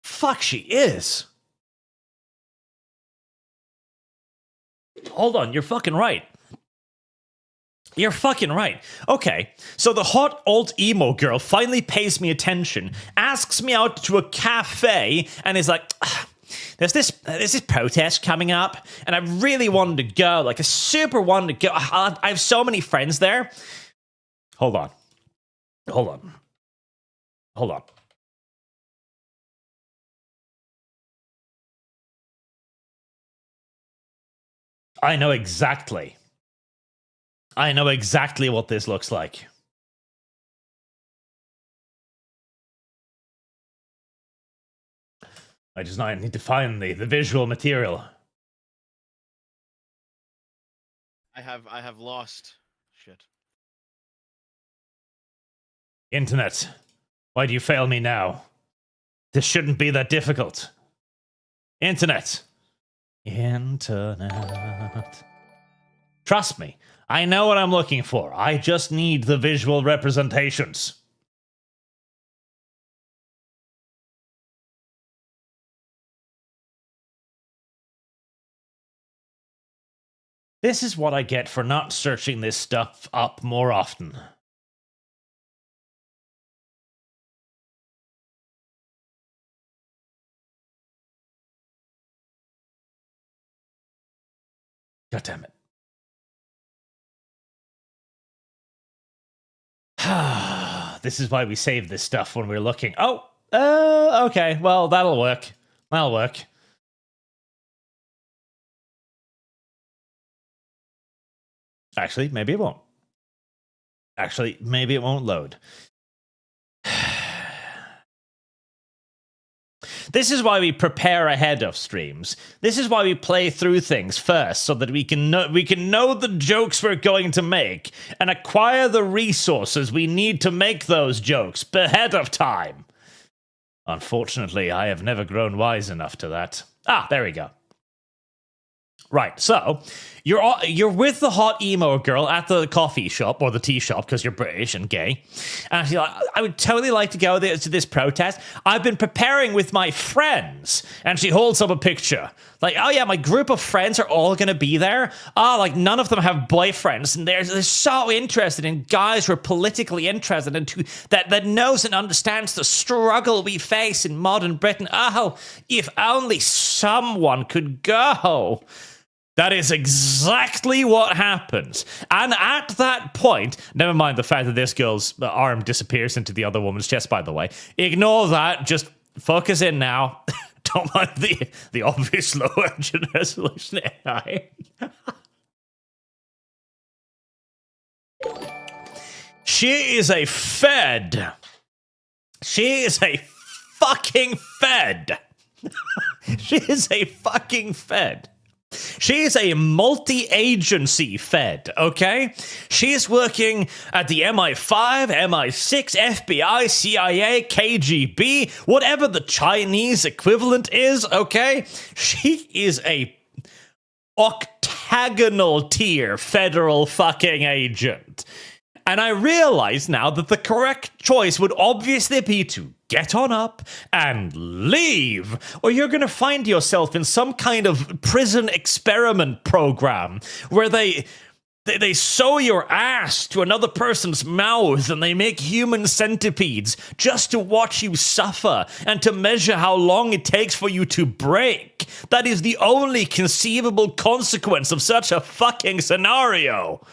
fuck, she is. Hold on, you're fucking right. You're fucking right. Okay, so the hot alt emo girl finally pays me attention, asks me out to a cafe, and is like, there's this protest coming up, and I really wanted to go, like I super wanted to go. I have so many friends there. Hold on. I know exactly what this looks like. I just need to find the visual material. I have lost. Shit. Internet, why do you fail me now? This shouldn't be that difficult. Internet. Trust me, I know what I'm looking for. I just need the visual representations. This is what I get for not searching this stuff up more often. God damn it. This is why we save this stuff when we're looking. Oh, okay. Well, that'll work. Actually, maybe it won't. Maybe it won't load. This is why we prepare ahead of streams. This is why we play through things first, so that we can know the jokes we're going to make and acquire the resources we need to make those jokes ahead of time. Unfortunately, I have never grown wise enough to that. Ah, there we go. Right, so you're with the hot emo girl at the coffee shop or the tea shop because you're British and gay, and she's like, I would totally like to go to this protest. I've been preparing with my friends, and she holds up a picture like, oh yeah, my group of friends are all gonna be there. Like none of them have boyfriends, and they're so interested in guys who are politically interested and that knows and understands the struggle we face in modern Britain. Oh, if only someone could go. That is exactly what happens. And at that point, never mind the fact that this girl's arm disappears into the other woman's chest, by the way. Ignore that. Just focus in now. Don't mind the obvious low engine resolution AI. She is a Fed. She is a fucking Fed. She is a fucking Fed. She is a multi-agency Fed, okay? She is working at the MI5, MI6, FBI, CIA, KGB, whatever the Chinese equivalent is, okay? She is a octagonal tier federal fucking agent. And I realize now that the correct choice would obviously be to get on up and leave, or you're going to find yourself in some kind of prison experiment program where they sew your ass to another person's mouth and they make human centipedes just to watch you suffer and to measure how long it takes for you to break. That is the only conceivable consequence of such a fucking scenario.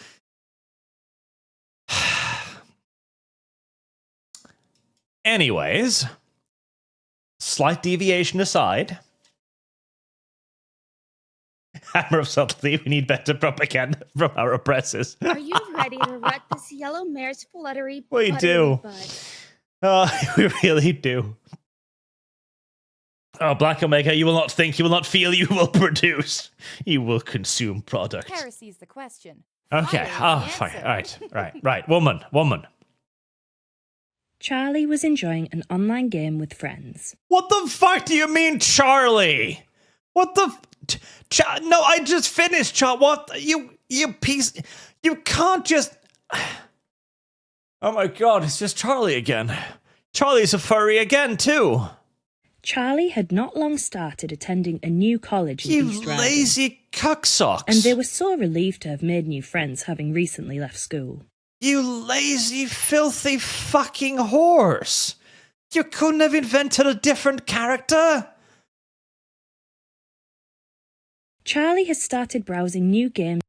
Anyways, slight deviation aside, Hammer of subtlety. We need better propaganda from our oppressors. Are you ready to rut this yellow mare's fluttery We buttery do. butt? Oh, we really do. Oh, Black Omega, you will not think, you will not feel, you will produce. You will consume product. Heresy's the question. Okay. Fire is the Fine. answer. Right. Woman. Charlie was enjoying an online game with friends. What the fuck do you mean, Charlie? What the... no, I just finished, what? You piece... You can't just... Oh my god, it's just Charlie again. Charlie's a furry again, too. Charlie had not long started attending a new college in East You Riding, lazy cucksocks. and they were so relieved to have made new friends having recently left school. You lazy, filthy fucking horse. You couldn't have invented a different character? Charlie has started browsing new games.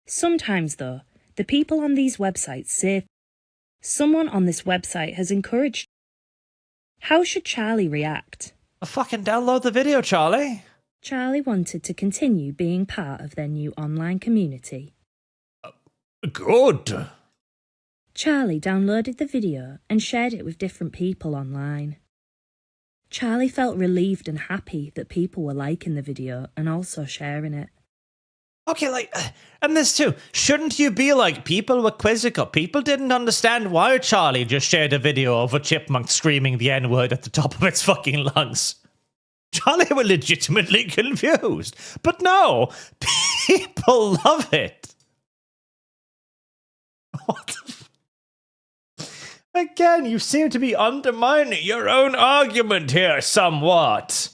Sometimes, though, the people on these websites say someone on this website has encouraged. How should Charlie react? Well, fucking download the video, Charlie. Charlie wanted to continue being part of their new online community. Good. Charlie downloaded the video and shared it with different people online. Charlie felt relieved and happy that people were liking the video and also sharing it. Okay, and this too. Shouldn't you be like, people were quizzical. People didn't understand why Charlie just shared a video of a chipmunk screaming the N-word at the top of its fucking lungs. Charlie were legitimately confused. But no, people love it. What the Again, you seem to be undermining your own argument here somewhat.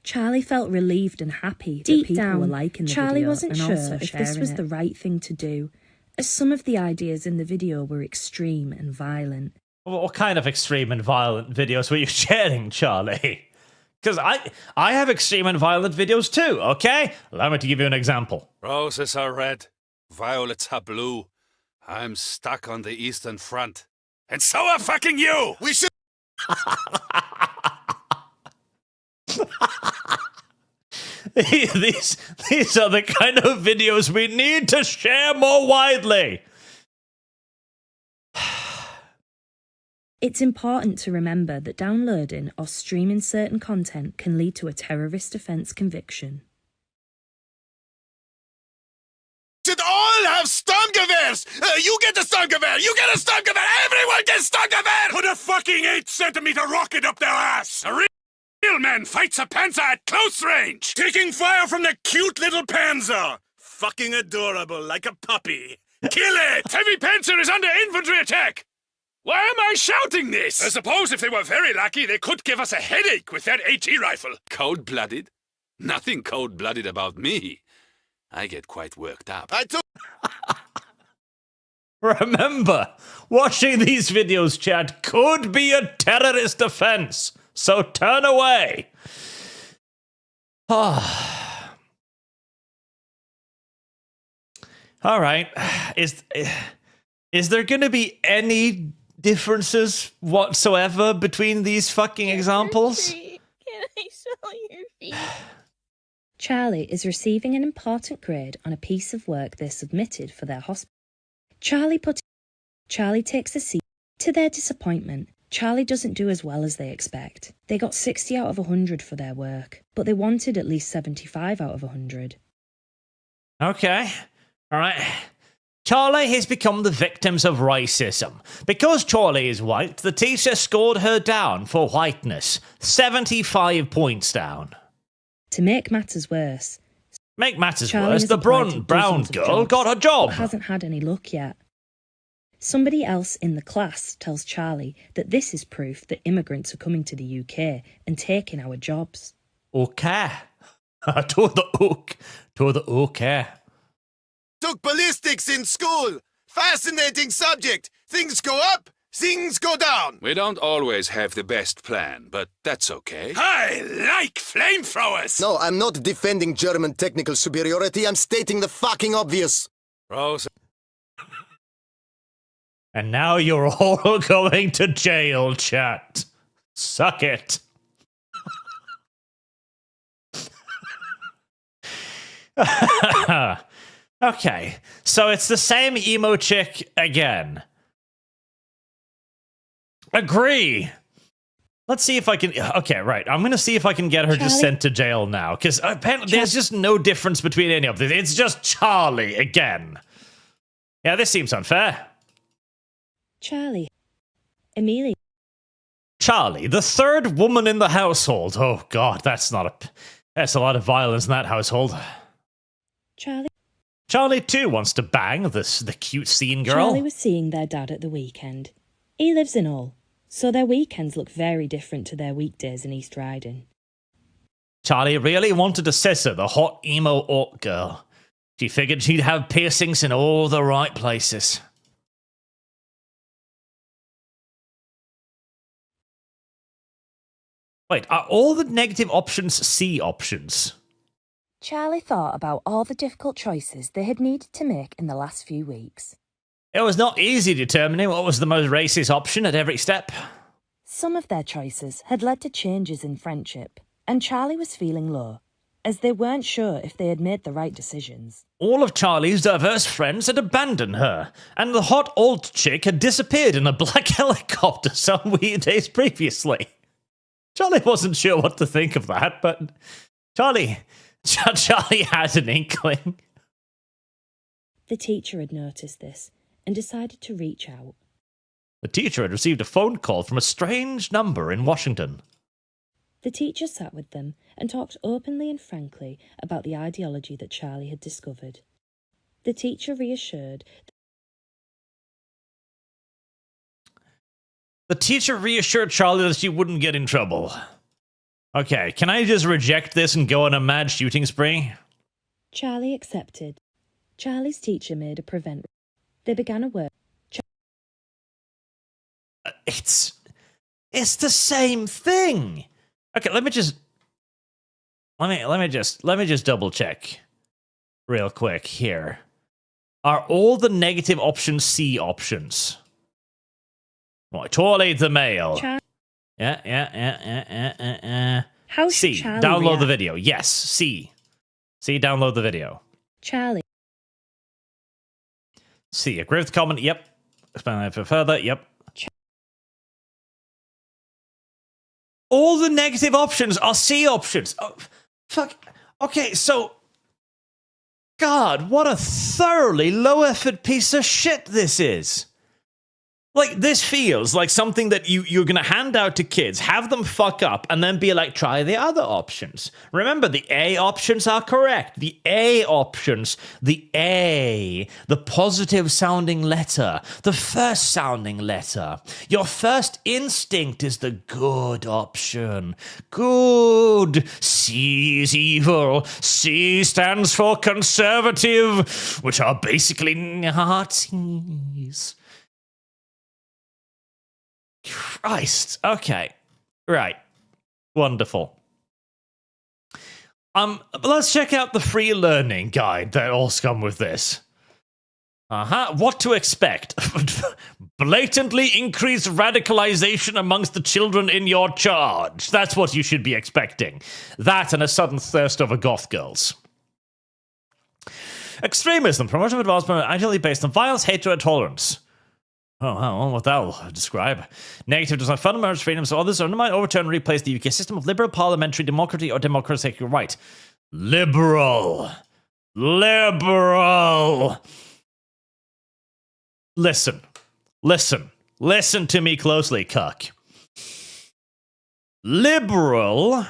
Charlie felt relieved and happy that people were liking the video. Charlie wasn't sure if this was the right thing to do, as some of the ideas in the video were extreme and violent. What kind of extreme and violent videos were you sharing, Charlie? Because I have extreme and violent videos too, okay? Allow me to give you an example. Roses are red, violets are blue. I'm stuck on the Eastern Front. And so are fucking you! We should... These are the kind of videos we need to share more widely. It's important to remember that downloading or streaming certain content can lead to a terrorist offence conviction. Should all have Sturmgewehrs! You get a Sturmgewehr! You get a Sturmgewehr! Everyone gets Sturmgewehr! Put a fucking 8-centimeter rocket up their ass! A real man fights a panzer at close range! Taking fire from the cute little panzer! Fucking adorable, like a puppy. Kill it! Heavy panzer is under infantry attack! Why am I shouting this? I suppose if they were very lucky, they could give us a headache with that AT rifle. Cold-blooded? Nothing cold-blooded about me. I get quite worked up. Remember, watching these videos, Chad, could be a terrorist offense, so turn away. All right. Is there going to be any differences whatsoever between these fucking examples? Can I smell your feet? Charlie is receiving an important grade on a piece of work they submitted for their hospital. Charlie takes a seat. To their disappointment, Charlie doesn't do as well as they expect. They got 60 out of 100 for their work, but they wanted at least 75 out of 100. Okay. All right. Charlie has become the victims of racism. Because Charlie is white, the teacher scored her down for whiteness. 75 points down. To make matters worse, the brown girl got a job. But hasn't had any luck yet. Somebody else in the class tells Charlie that this is proof that immigrants are coming to the UK and taking our jobs. Okay. to the okay. Took ballistics in school. Fascinating subject. Things go up, things go down. We don't always have the best plan, but that's okay. I like flamethrowers! No, I'm not defending German technical superiority. I'm stating the fucking obvious. Rose. And now you're all going to jail, chat. Suck it. Okay, so it's the same emo chick again. Agree. Let's see if I can... Okay, right. I'm going to see if I can get her just sent to jail now. Because apparently there's just no difference between any of this. It's just Charlie again. Yeah, this seems unfair. Charlie. Amelia. Charlie, the third woman in the household. Oh, God, that's a lot of violence in that household. Charlie, too, wants to bang the cute scene girl. Charlie was seeing their dad at the weekend. He lives in Hull, so their weekends look very different to their weekdays in East Riding. Charlie really wanted to scissor the hot emo orc girl. She figured she'd have piercings in all the right places. Wait, are all the negative options C options? Charlie thought about all the difficult choices they had needed to make in the last few weeks. It was not easy determining what was the most racist option at every step. Some of their choices had led to changes in friendship, and Charlie was feeling low, as they weren't sure if they had made the right decisions. All of Charlie's diverse friends had abandoned her, and the hot old chick had disappeared in a black helicopter some weird days previously. Charlie wasn't sure what to think of that, but Charlie had an inkling. The teacher had noticed this and decided to reach out. The teacher had received a phone call from a strange number in Washington. The teacher sat with them and talked openly and frankly about the ideology that Charlie had discovered. The teacher reassured Charlie that she wouldn't get in trouble. Okay, can I just reject this and go on a mad shooting spree? Charlie accepted. Charlie's teacher made a prevent. They began a work. It's the same thing. Okay, let me just double check real quick here. Are all the negative options C options? Right, toilet the mail. Yeah. How C, Charlie download react? the video. Yes, C, download the video. Charlie. C, agree with the comment. Yep. Expand that further. Yep. All the negative options are C options. Oh, fuck. Okay, so... God, what a thoroughly low-effort piece of shit this is. Like, this feels like something that you're going to hand out to kids, have them fuck up, and then be like, try the other options. Remember, the A options are correct. The A options, the positive-sounding letter, the first-sounding letter. Your first instinct is the good option. Good. C is evil. C stands for conservative, which are basically Nazis. Christ. Okay. Right. Wonderful. Let's check out the free learning guide that all come with this. What to expect. Blatantly increased radicalization amongst the children in your charge. That's what you should be expecting. That and a sudden thirst over goth girls. Extremism, promotion of advancement ideally based on violence, hatred, and tolerance. Oh, what that will describe. Negative does not fundamental freedoms of others, undermine, overturn, and replace the UK system of liberal parliamentary democracy or democratic right. Liberal. Listen to me closely, cuck. Liberal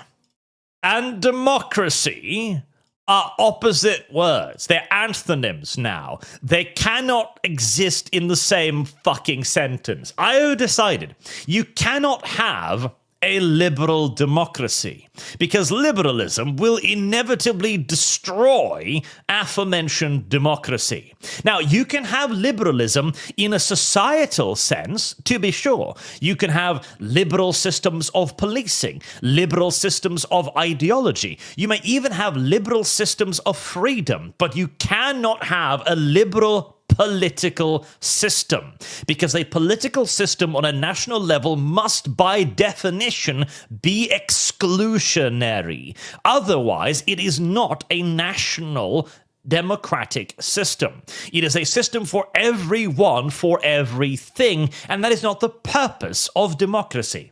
and democracy are opposite words. They're anthonyms now. They cannot exist in the same fucking sentence. I have decided you cannot have a liberal democracy because liberalism will inevitably destroy aforementioned democracy. Now, you can have liberalism in a societal sense, to be sure. You can have liberal systems of policing, liberal systems of ideology. You may even have liberal systems of freedom, but you cannot have a liberal political system. Because a political system on a national level must, by definition, be exclusionary. Otherwise, it is not a national democratic system. It is a system for everyone, for everything, and that is not the purpose of democracy.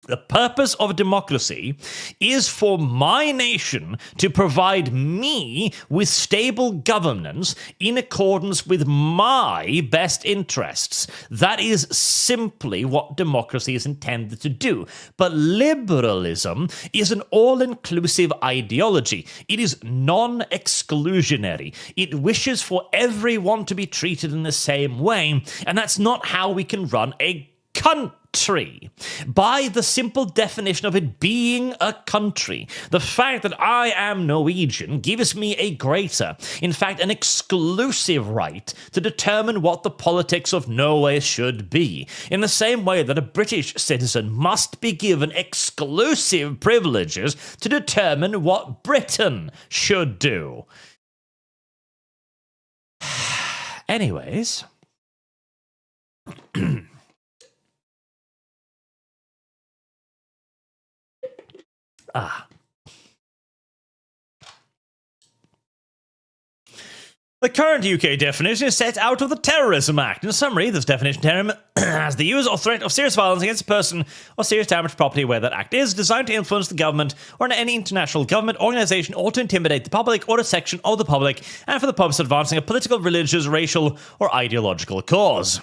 The purpose of democracy is for my nation to provide me with stable governance in accordance with my best interests. That is simply what democracy is intended to do. But liberalism is an all-inclusive ideology. It is non-exclusionary. It wishes for everyone to be treated in the same way, and that's not how we can run a country. By the simple definition of it being a country, the fact that I am Norwegian gives me a greater, in fact, an exclusive right to determine what the politics of Norway should be, in the same way that a British citizen must be given exclusive privileges to determine what Britain should do. Anyways. The current UK definition is set out of the Terrorism Act. In summary, this definition term as the use or threat of serious violence against a person or serious damage to property where that act is designed to influence the government or any international government organization or to intimidate the public or a section of the public and for the purpose of advancing a political, religious, racial, or ideological cause.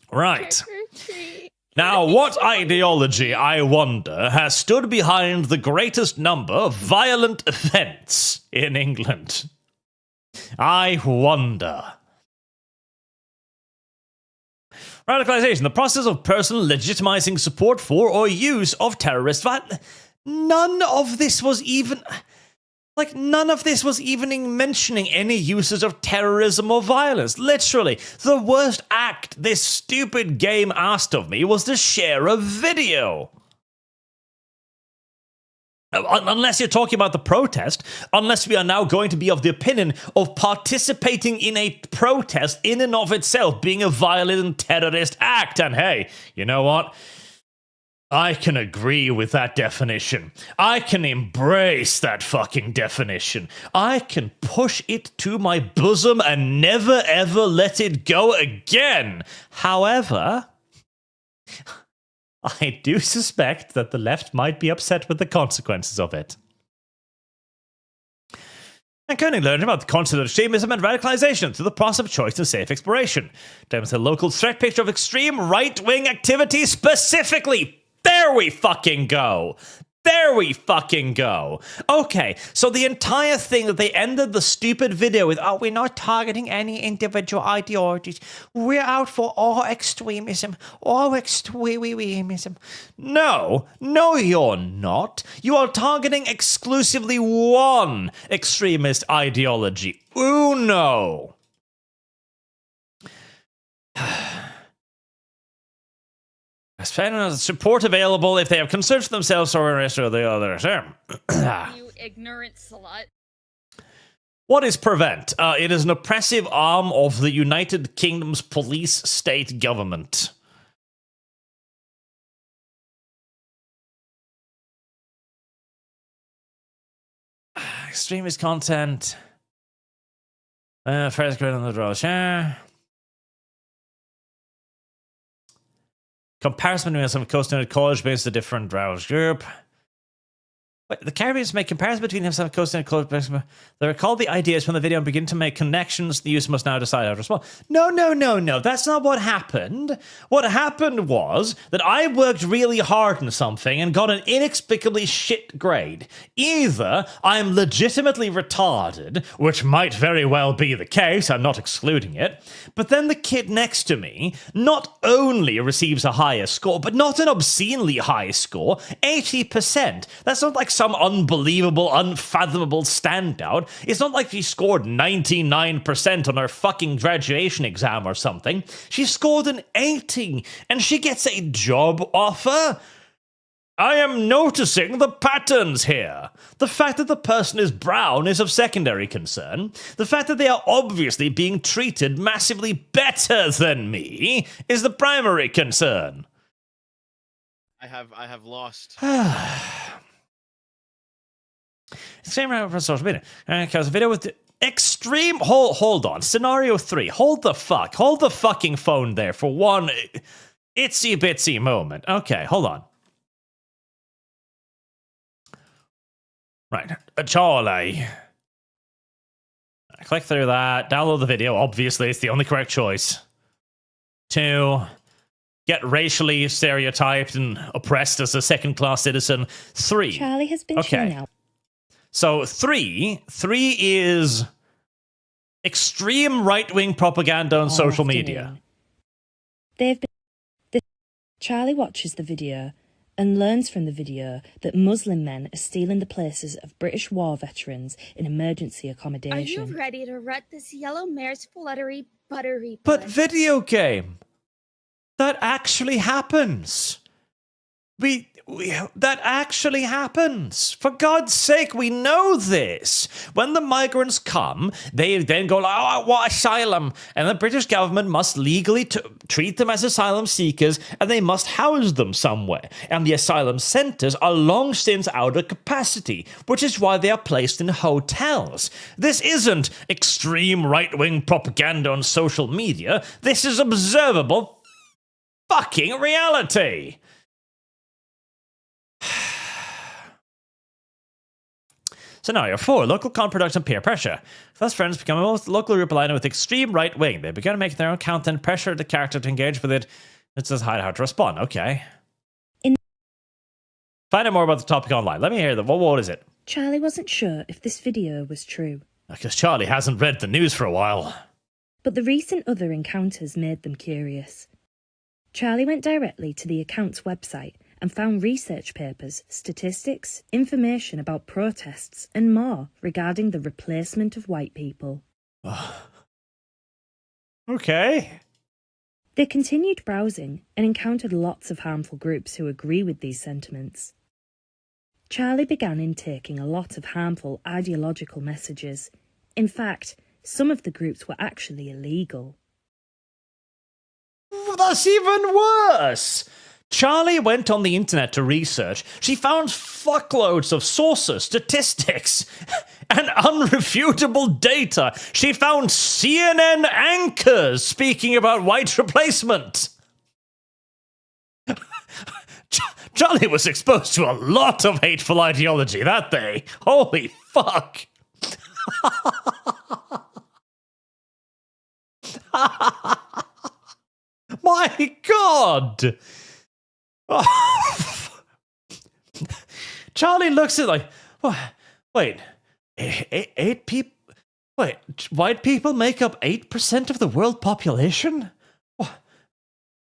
Right. Now, what ideology, I wonder, has stood behind the greatest number of violent events in England? I wonder. Radicalization, the process of person legitimizing support for or use of terrorist violence. None of this was even mentioning any uses of terrorism or violence. Literally, the worst act this stupid game asked of me was to share a video. Unless you're talking about the protest, unless we are now going to be of the opinion of participating in a protest in and of itself being a violent and terrorist act. And hey, you know what? I can agree with that definition. I can embrace that fucking definition. I can push it to my bosom and never ever let it go again. However, I do suspect that the left might be upset with the consequences of it. And Koenig learned about the concept of extremism and radicalization through the process of choice and safe exploration. Demonstrates a local threat picture of extreme right-wing activity specifically. There we fucking go. There we fucking go. Okay, so the entire thing that they ended the stupid video with, we're not targeting any individual ideologies. We're out for all extremism. All extremism. No, you're not. You are targeting exclusively one extremist ideology. Uno. Support available if they have concerns for themselves or the rest of the others. You ignorant slut. What is Prevent? It is an oppressive arm of the United Kingdom's police state government. Extremist content. First grade on the draw. Share. Comparison between some Coast United College based a different browse group. Wait, the Caribbeans make comparison between himself and Coast United College. They recall the ideas from the video and begin to make connections. The user must now decide how to respond. No. That's not what happened. What happened was that I worked really hard on something and got an inexplicably shit grade. Either I'm legitimately retarded, which might very well be the case, I'm not excluding it, but then the kid next to me not only receives a higher score, but not an obscenely high score, 80%. That's not like some unbelievable, unfathomable standout. It's not like she scored 99% on her fucking graduation exam or something. She scored an 80, and she gets a job offer. I am noticing the patterns here. The fact that the person is brown is of secondary concern. The fact that they are obviously being treated massively better than me is the primary concern. I have lost. Same around for social media. Because a video with the extreme. Hold on. Scenario 3. Hold the fucking phone there for one itsy bitsy moment. Okay, hold on. Right, Charlie. Click through that. Download the video. Obviously, it's the only correct choice. 2. Get racially stereotyped and oppressed as a second-class citizen. 3. Charlie has been chilling out. So 3 is extreme right-wing propaganda on social media. Charlie watches the video and learns from the video that Muslim men are stealing the places of British war veterans in emergency accommodation. Are you ready to rut this yellow mare's fluttery, buttery But blood? video game, that actually happens. That actually happens. For God's sake, we know this. When the migrants come, they then go, oh, I want asylum. And the British government must legally treat them as asylum seekers, and they must house them somewhere. And the asylum centres are long since out of capacity, which is why they are placed in hotels. This isn't extreme right-wing propaganda on social media. This is observable fucking reality. Scenario 4. Local con-product and peer pressure. Thus, friends become a most local group aligned with extreme right-wing. They begin making their own content, pressure the character to engage with it. It says how to respond. Okay. Find out more about the topic online. Let me hear them. What is it? Charlie wasn't sure if this video was true. Because Charlie hasn't read the news for a while. But the recent other encounters made them curious. Charlie went directly to the account's website and found research papers, statistics, information about protests, and more regarding the replacement of white people. Okay. They continued browsing and encountered lots of harmful groups who agree with these sentiments. Charlie began intaking a lot of harmful ideological messages. In fact, some of the groups were actually illegal. That's even worse. Charlie went on the internet to research. She found fuckloads of sources, statistics, and unrefutable data. She found CNN anchors speaking about white replacement. Charlie was exposed to a lot of hateful ideology that day. Holy fuck. My God. Oh. Charlie looks at like, wait, eight people? Wait, white people make up 8% of the world population?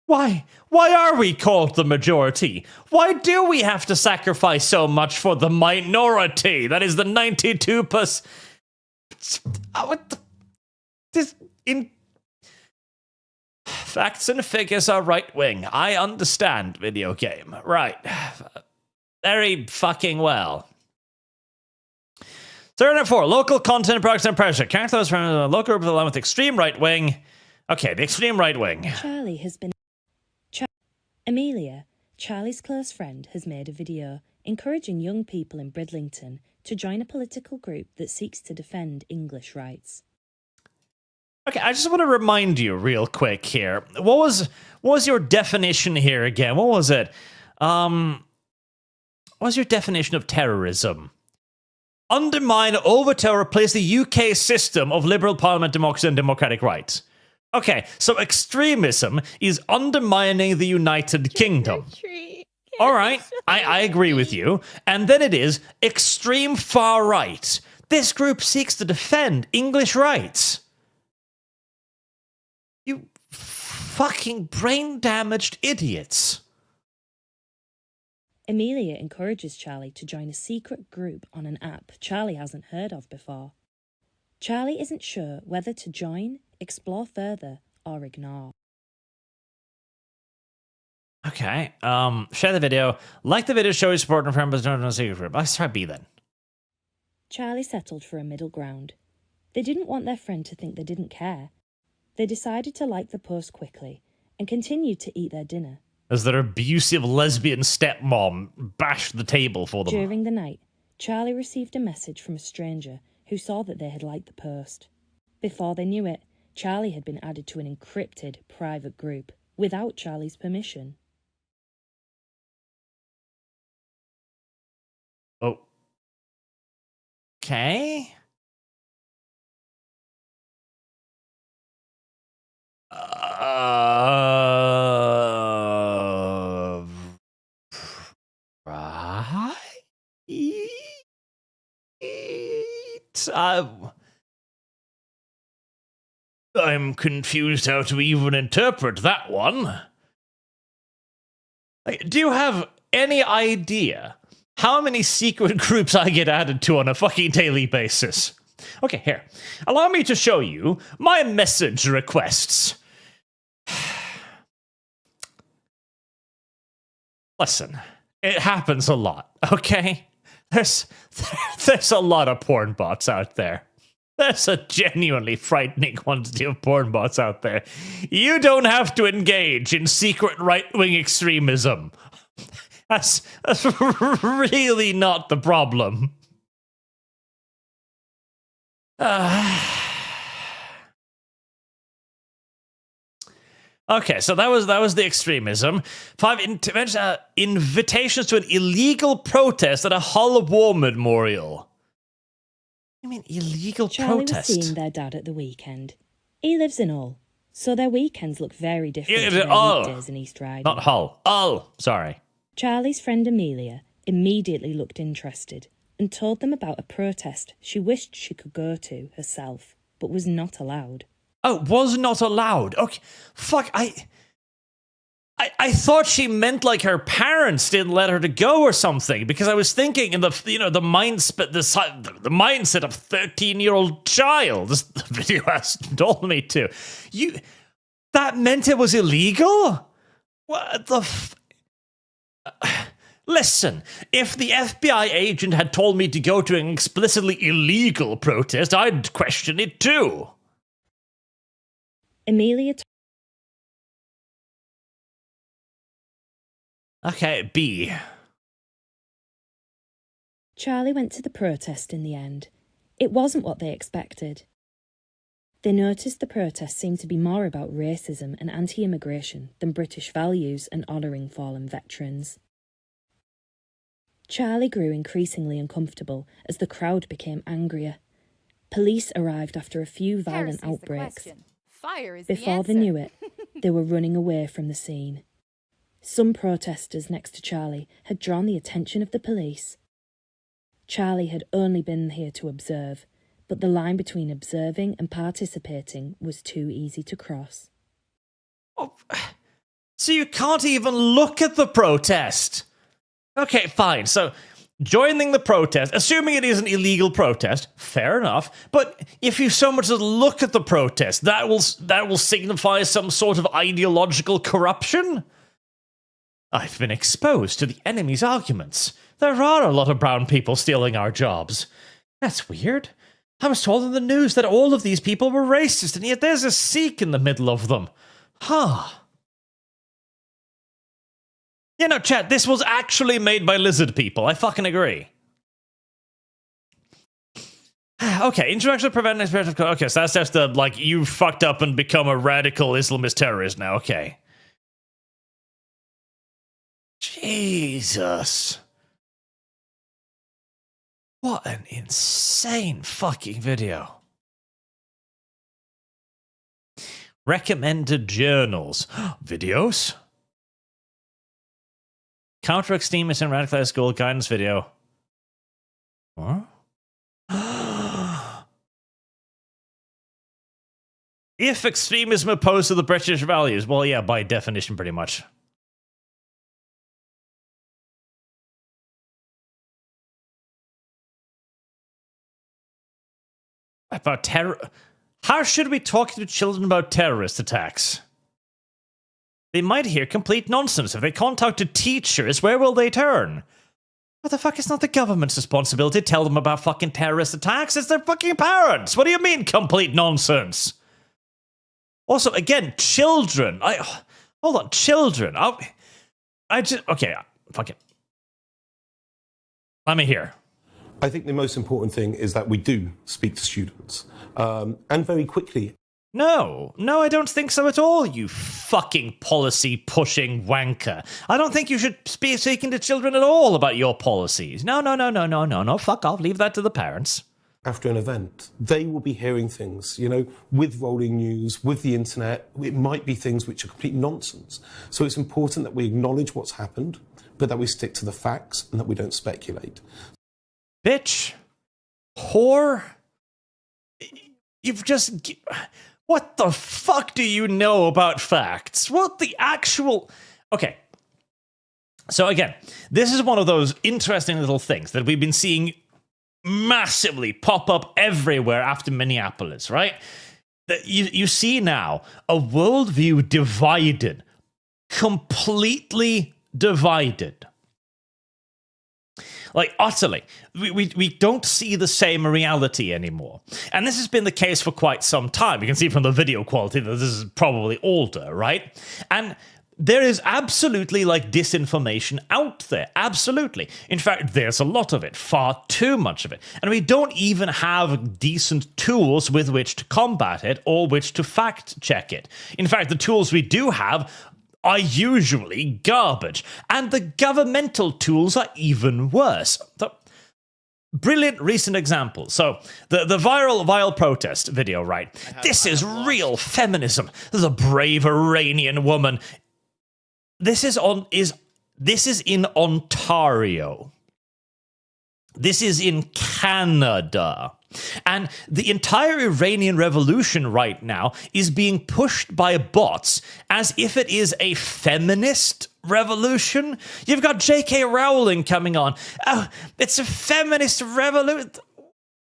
Why are we called the majority? Why do we have to sacrifice so much for the minority? That is the 92%. Facts and figures are right-wing. I understand, video game. Right. Very fucking well. Scenario 4. Local content, products, and pressure. Characters from a local group along with extreme right-wing. Okay, the extreme right-wing. Charlie has been... Amelia, Charlie's close friend, has made a video encouraging young people in Bridlington to join a political group that seeks to defend English rights. Okay, I just want to remind you real quick here. What was your definition here again? What was it? What was your definition of terrorism? Undermine, overthrow, replace the UK system of liberal parliament, democracy, and democratic rights. Okay, so extremism is undermining the United Kingdom. All right, I agree with you. And then it is extreme far right. This group seeks to defend English rights. You fucking brain-damaged idiots. Amelia encourages Charlie to join a secret group on an app Charlie hasn't heard of before. Charlie isn't sure whether to join, explore further, or ignore. Okay. Share the video. Like the video, show your support, and friend, but don't know secret group. Let's try B then. Charlie settled for a middle ground. They didn't want their friend to think they didn't care. They decided to like the post quickly and continued to eat their dinner. As their abusive lesbian stepmom bashed the table for them. During the night, Charlie received a message from a stranger who saw that they had liked the post. Before they knew it, Charlie had been added to an encrypted private group without Charlie's permission. Oh. Okay. Right. I'm confused how to even interpret that one. Do you have any idea how many secret groups I get added to on a fucking daily basis? Okay, here. Allow me to show you my message requests. Listen, it happens a lot, okay? There's a lot of porn bots out there. There's a genuinely frightening quantity of porn bots out there. You don't have to engage in secret right-wing extremism. That's really not the problem. Okay, so that was the extremism. 5 invitations to an illegal protest at a Hull War memorial. I mean, illegal Charlie protest. was seeing their dad at the weekend. He lives in Hull, so their weekends look very different to their weekdays in East Riding. Not Hull. Hull, sorry. Charlie's friend Amelia immediately looked interested and told them about a protest she wished she could go to herself, but was not allowed. Oh, was not allowed. Okay, fuck. I thought she meant like her parents didn't let her to go or something, because I was thinking in the mindset of 13-year-old child. This video has told me to. That meant it was illegal? What the Listen, if the FBI agent had told me to go to an explicitly illegal protest, I'd question it too. Amelia Okay, B. Charlie went to the protest in the end. It wasn't what they expected. They noticed the protest seemed to be more about racism and anti-immigration than British values and honouring fallen veterans. Charlie grew increasingly uncomfortable as the crowd became angrier. Police arrived after a few violent outbreaks. Fire is Before the they knew it, they were running away from the scene. Some protesters next to Charlie had drawn the attention of the police. Charlie had only been here to observe, but the line between observing and participating was too easy to cross. Oh, so you can't even look at the protest? Okay, fine. So joining the protest, assuming it is an illegal protest, fair enough. But if you so much as look at the protest, that will signify some sort of ideological corruption? I've been exposed to the enemy's arguments. There are a lot of brown people stealing our jobs. That's weird. I was told in the news that all of these people were racist, and yet there's a Sikh in the middle of them. Huh. You know, chat, this was actually made by lizard people. I fucking agree. Okay, interaction preventing experience. Okay, so that's just the, like, you fucked up and become a radical Islamist terrorist now. Okay. Jesus. What an insane fucking video. Recommended journals. Videos? Counter-extremist and radicalized school guidance video. What? If extremism opposed to the British values. Well, yeah, by definition, pretty much. About terror. How should we talk to children about terrorist attacks? They might hear complete nonsense. If they contacted teachers, where will they turn? What the fuck? It's not the government's responsibility to tell them about fucking terrorist attacks. It's their fucking parents. What do you mean, complete nonsense? Also, again, children. Hold on, children. Okay, fuck it. Let me hear. I think the most important thing is that we do speak to students, and very quickly. No, I don't think so at all, you fucking policy-pushing wanker. I don't think you should be speaking to children at all about your policies. No, fuck off, leave that to the parents. After an event, they will be hearing things, with rolling news, with the internet. It might be things which are complete nonsense. So it's important that we acknowledge what's happened, but that we stick to the facts and that we don't speculate. Bitch. Whore. You've just... What the fuck do you know about facts? What the actual... Okay. So again, this is one of those interesting little things that we've been seeing massively pop up everywhere after Minneapolis, right? That you see now a worldview divided. Completely divided. Like, utterly. We don't see the same reality anymore. And this has been the case for quite some time. You can see from the video quality that this is probably older, right? And there is absolutely, disinformation out there. Absolutely. In fact, there's a lot of it. Far too much of it. And we don't even have decent tools with which to combat it or which to fact-check it. In fact, the tools we do have are usually garbage, and the governmental tools are even worse. So, brilliant recent example. So, the viral protest video, right? This is real feminism. This is a brave Iranian woman. This is in Ontario. This is in Canada. And the entire Iranian revolution right now is being pushed by bots as if it is a feminist revolution. You've got J.K. Rowling coming on. Oh, it's a feminist revolution.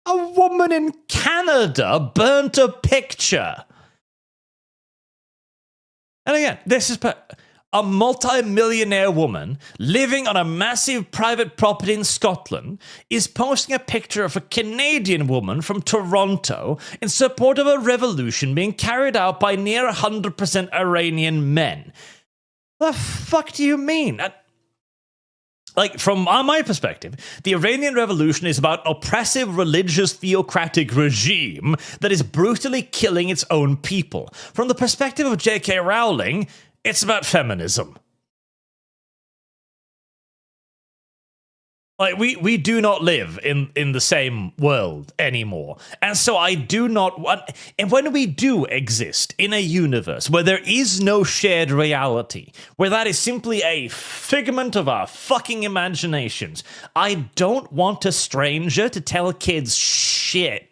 A woman in Canada burnt a picture. And again, this is... A multi-millionaire woman living on a massive private property in Scotland is posting a picture of a Canadian woman from Toronto in support of a revolution being carried out by near 100% Iranian men. The fuck do you mean? From my perspective, the Iranian Revolution is about an oppressive religious theocratic regime that is brutally killing its own people. From the perspective of J.K. Rowling, it's about feminism. We do not live in the same world anymore. And so I do not want... And when we do exist in a universe where there is no shared reality, where that is simply a figment of our fucking imaginations, I don't want a stranger to tell kids shit.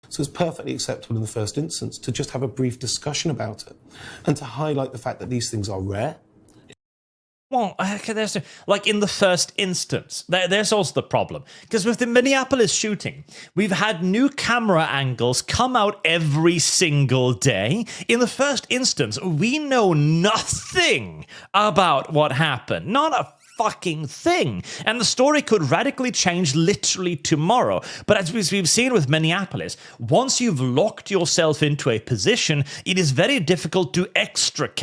So it's perfectly acceptable in the first instance to just have a brief discussion about it and to highlight the fact that these things are rare. Well, there's in the first instance, there's also the problem. Because with the Minneapolis shooting, we've had new camera angles come out every single day. In the first instance, we know nothing about what happened. Not a fucking thing. And the story could radically change literally tomorrow. But as we've seen with Minneapolis, once you've locked yourself into a position, it is very difficult to extract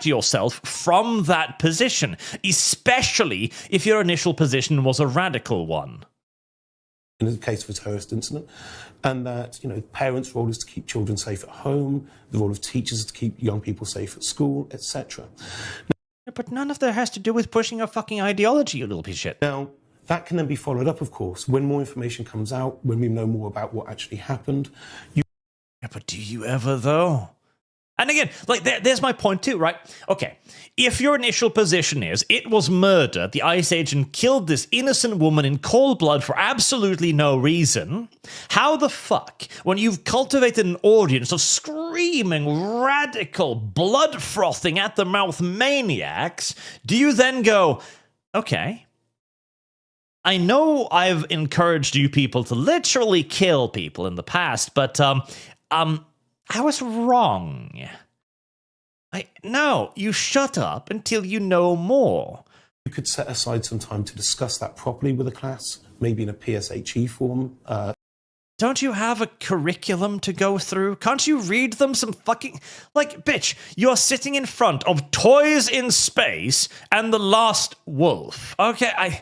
yourself from that position, especially if your initial position was a radical one. In the case of a terrorist incident, and that, parents' role is to keep children safe at home, the role of teachers is to keep young people safe at school, etc. But none of that has to do with pushing a fucking ideology, you little piece of shit. Now, that can then be followed up, of course, when more information comes out, when we know more about what actually happened. But do you ever, though? And again, there's my point too, right? Okay, if your initial position is, it was murder, the ICE agent killed this innocent woman in cold blood for absolutely no reason, how the fuck, when you've cultivated an audience of screaming, radical, blood-frothing at-the-mouth maniacs, do you then go, okay, I know I've encouraged you people to literally kill people in the past, but, I was wrong. No, you shut up until you know more. You could set aside some time to discuss that properly with the class, maybe in a PSHE form. Don't you have a curriculum to go through? Can't you read them some fucking... Like, bitch, you're sitting in front of Toys in Space and The Last Wolf. Okay,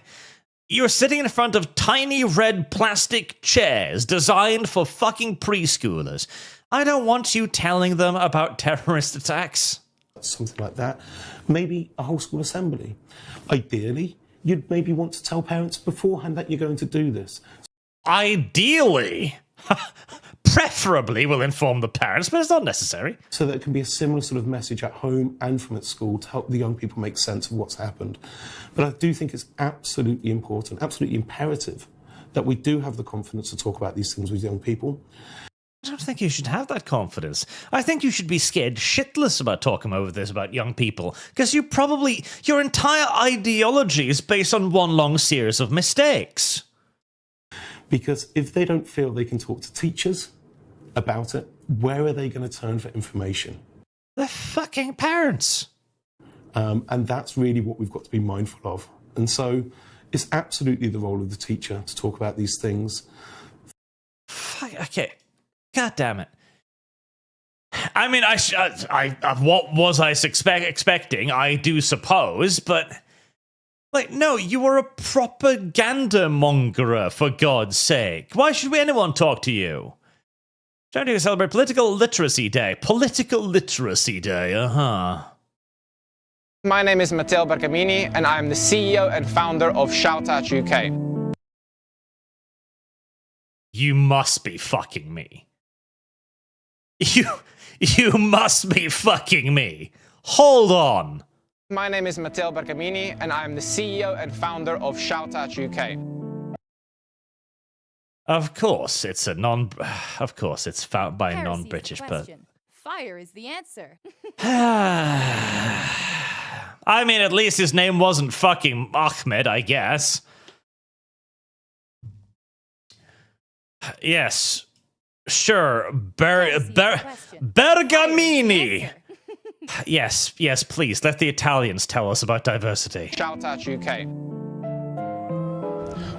You're sitting in front of tiny red plastic chairs designed for fucking preschoolers. I don't want you telling them about terrorist attacks. Something like that. Maybe a whole school assembly. Ideally, you'd maybe want to tell parents beforehand that you're going to do this. Ideally, preferably will inform the parents, but it's not necessary. So that it can be a similar sort of message at home and from at school to help the young people make sense of what's happened. But I do think it's absolutely important, absolutely imperative that we do have the confidence to talk about these things with young people. I don't think you should have that confidence. I think you should be scared shitless about talking over this about young people, because your entire ideology is based on one long series of mistakes. Because if they don't feel they can talk to teachers about it, where are they going to turn for information? They're fucking parents. And that's really what we've got to be mindful of. And so it's absolutely the role of the teacher to talk about these things. Okay. God damn it. I mean, what was I expecting? I do suppose, but... Like, no, you were a propaganda mongerer, for God's sake. Why should anyone talk to you? Trying to celebrate Political Literacy Day. Political Literacy Day, My name is Matteo Bergamini, and I'm the CEO and founder of Shoutout UK. You must be fucking me. You must be fucking me. Hold on. My name is Matteo Bergamini, and I'm the CEO and founder of Shoutout UK. Of course, it's found by a non-British person. Fire is the answer. I mean, at least his name wasn't fucking Ahmed, I guess. Yes. Sure. Bergamini. Yes, please. Let the Italians tell us about diversity. Shoutout UK.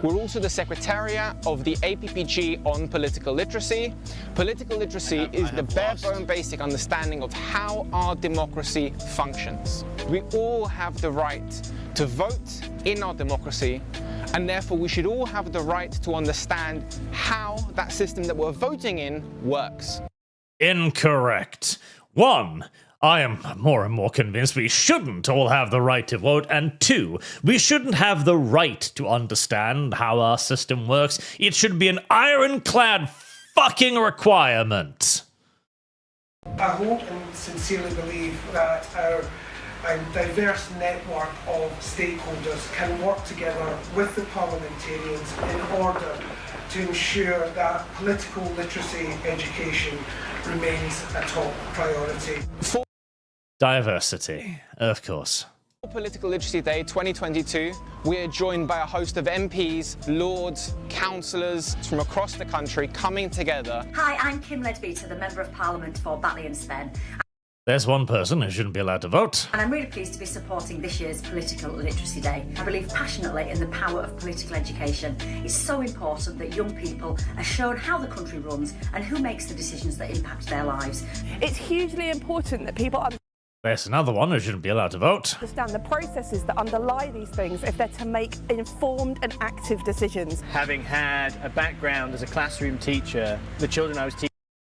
We're also the Secretariat of the APPG on political literacy. Political literacy is the bare-bone basic understanding of how our democracy functions. We all have the right to vote in our democracy, and therefore we should all have the right to understand how that system that we're voting in works. Incorrect. 1. I am more and more convinced we shouldn't all have the right to vote, and 2, we shouldn't have the right to understand how our system works. It should be an ironclad fucking requirement. I hope and sincerely believe that our diverse network of stakeholders can work together with the parliamentarians in order to ensure that political literacy education remains a top priority. Diversity, of course. For Political Literacy Day 2022, we are joined by a host of MPs, lords, councillors from across the country coming together. Hi, I'm Kim Leadbeater, the Member of Parliament for Batley and Sven. There's one person who shouldn't be allowed to vote. And I'm really pleased to be supporting this year's Political Literacy Day. I believe passionately in the power of political education. It's so important that young people are shown how the country runs and who makes the decisions that impact their lives. It's hugely important that people There's another one who shouldn't be allowed to vote. understand the processes that underlie these things if they're to make informed and active decisions. Having had a background as a classroom teacher, the children I was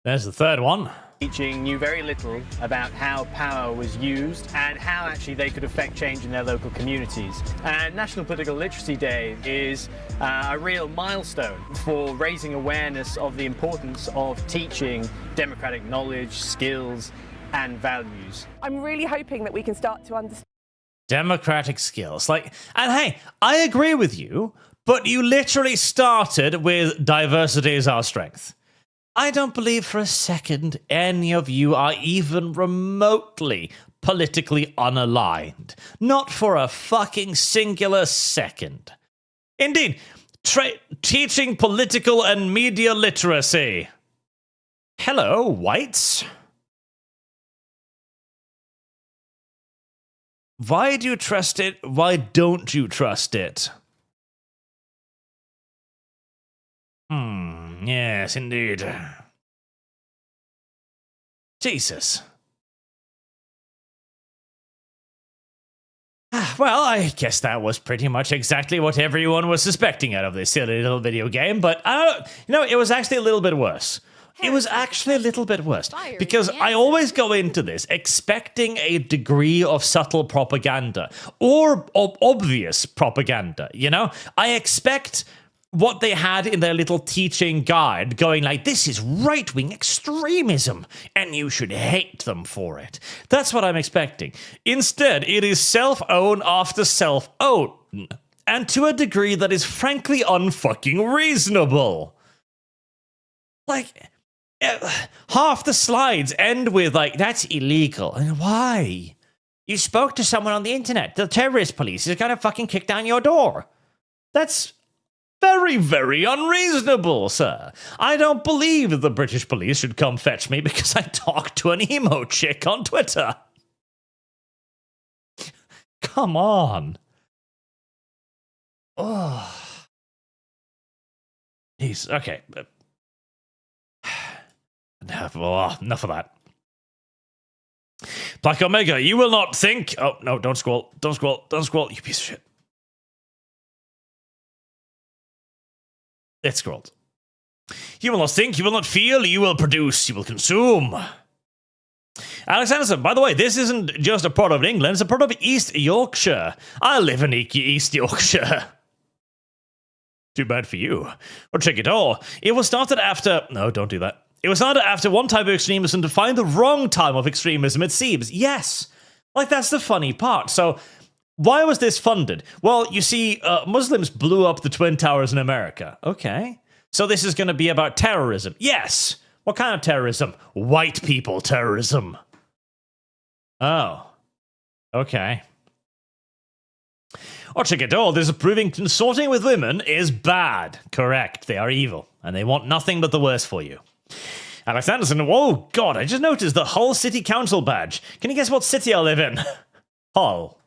There's the third one. teaching knew very little about how power was used and how actually they could affect change in their local communities. And National Political Literacy Day is a real milestone for raising awareness of the importance of teaching democratic knowledge, skills, and values. I'm really hoping that we can start to understand Democratic skills. And hey, I agree with you, but you literally started with diversity is our strength. I don't believe for a second any of you are even remotely politically unaligned. Not for a fucking singular second. Indeed, teaching political and media literacy. hello, whites. Why do you trust it? Why don't you trust it? Yes, indeed. Jesus. Well, I guess that was pretty much exactly what everyone was suspecting out of this silly little video game, but it was actually a little bit worse. It was actually a little bit worse, because I always go into this expecting a degree of subtle propaganda, or obvious propaganda, you know? I expect what they had in their little teaching guide, going like, this is right-wing extremism, and you should hate them for it. That's what I'm expecting. Instead, it is self-own after self-own, and to a degree that is frankly unfucking reasonable. Like, half the slides end with, like, that's illegal. And why? You spoke to someone on the internet. The terrorist police is gonna fucking kick down your door. That's very, very unreasonable, sir. I don't believe that the British police should come fetch me because I talked to an emo chick on Twitter. Come on. Oh. He's okay. Enough of that. Black Omega, you will not think. Oh, no, don't scroll. Don't scroll. Don't scroll, you piece of shit. It scrolled. You will not think, you will not feel, you will produce, you will consume. Alex Anderson, by the way, this isn't just a part of England, it's a part of East Yorkshire. I live in East Yorkshire. Too bad for you. Or check it all. It was started after... No, don't do that. It was started after one type of extremism to find the wrong time of extremism, it seems. Yes. Like, that's the funny part. So... why was this funded? Well, you see, Muslims blew up the Twin Towers in America. Okay. So this is going to be about terrorism. Yes. What kind of terrorism? White people terrorism. Oh. Okay. Or check it all. Disapproving consorting with women is bad. Correct. They are evil. And they want nothing but the worst for you. Alex Anderson. Oh, God. I just noticed the Hull City Council badge. Can you guess what city I live in? Hull.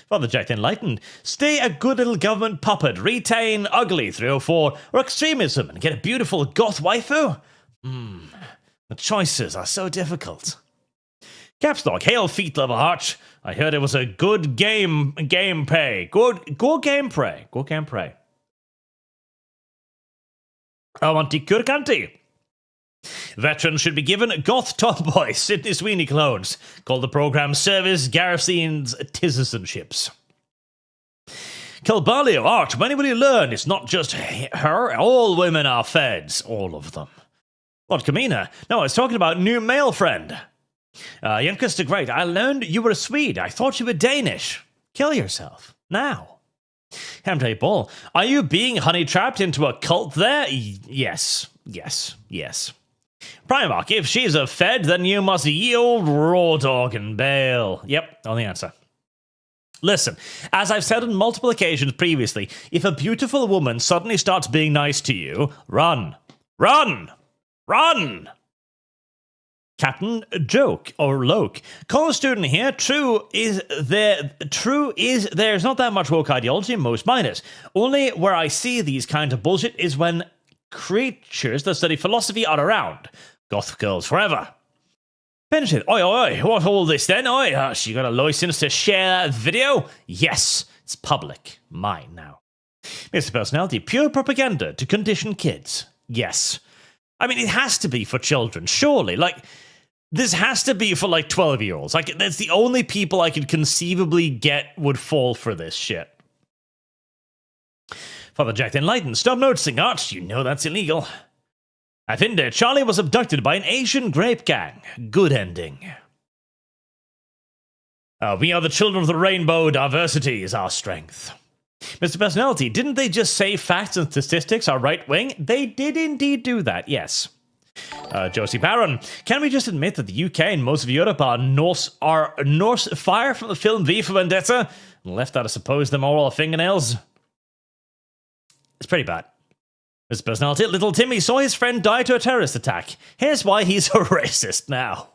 Father Jack the Enlightened, stay a good little government puppet, retain ugly 304, or extremism and get a beautiful goth waifu? The choices are so difficult. Capstock, hail feet level arch. I heard it was a good gameplay. Good gameplay. Good gameplay. Avanti Kurkanti. Veterans should be given goth tomboy Sydney Sweeney clones. Call the program Service Garrison's Citizenships. Calbalio, Art, when will you learn? It's not just her. All women are feds. All of them. What, Kamina? No, I was talking about new male friend. Youngest the Great, I learned you were a Swede. I thought you were Danish. Kill yourself. Now. Hamday Ball, are you being honey-trapped into a cult there? Yes. Primark, if she's a fed, then you must yield raw dog and bail. Yep, only answer. Listen, as I've said on multiple occasions previously, if a beautiful woman suddenly starts being nice to you, run. Run! Run! Captain Joke, or Loke. College student here, true is there's not that much woke ideology in most minors. Only where I see these kinds of bullshit is when creatures that study philosophy are around. Goth girls forever. Benjamin, oi, what all this then? Oi, she got a license to share that video? Yes, it's public. Mine now. Mr. Personality, pure propaganda to condition kids. Yes. I mean, it has to be for children, surely. Like, this has to be for, like, 12-year-olds. Like, that's the only people I could conceivably get would fall for this shit. Father Jack the Enlightened, stop noticing, Arch. You know that's illegal. I think that Charlie was abducted by an Asian grape gang. Good ending. We are the children of the rainbow. Diversity is our strength. Mr. Personality, didn't they just say facts and statistics are right-wing? They did indeed do that, yes. Josie Barron, can we just admit that the UK and most of Europe are Norse fire from the film V for Vendetta? Left out, I suppose, them oral fingernails? It's pretty bad. This personality, little Timmy saw his friend die to a terrorist attack. Here's why he's a racist now.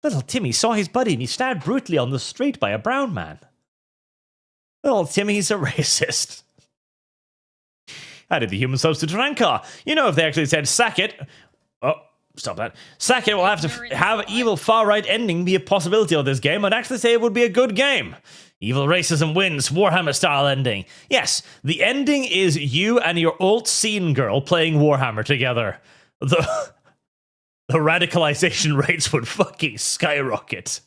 Little Timmy saw his buddy be stabbed brutally on the street by a brown man. Little Timmy's a racist. How did the human substitute Rancor? You know, if they actually said sack it... Oh, stop that. Sack it will have to have evil far-right ending be a possibility of this game. I'd actually say it would be a good game. Evil racism wins, Warhammer-style ending. Yes, the ending is you and your old scene girl playing Warhammer together. The radicalization rates would fucking skyrocket.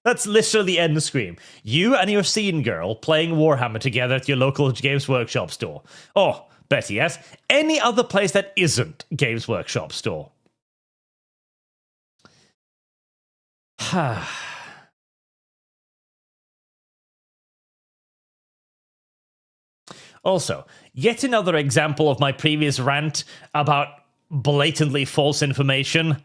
That's literally the end screen. You and your scene girl playing Warhammer together at your local Games Workshop store. Oh, better yes, any other place that isn't Games Workshop store. Also, yet another example of my previous rant about blatantly false information.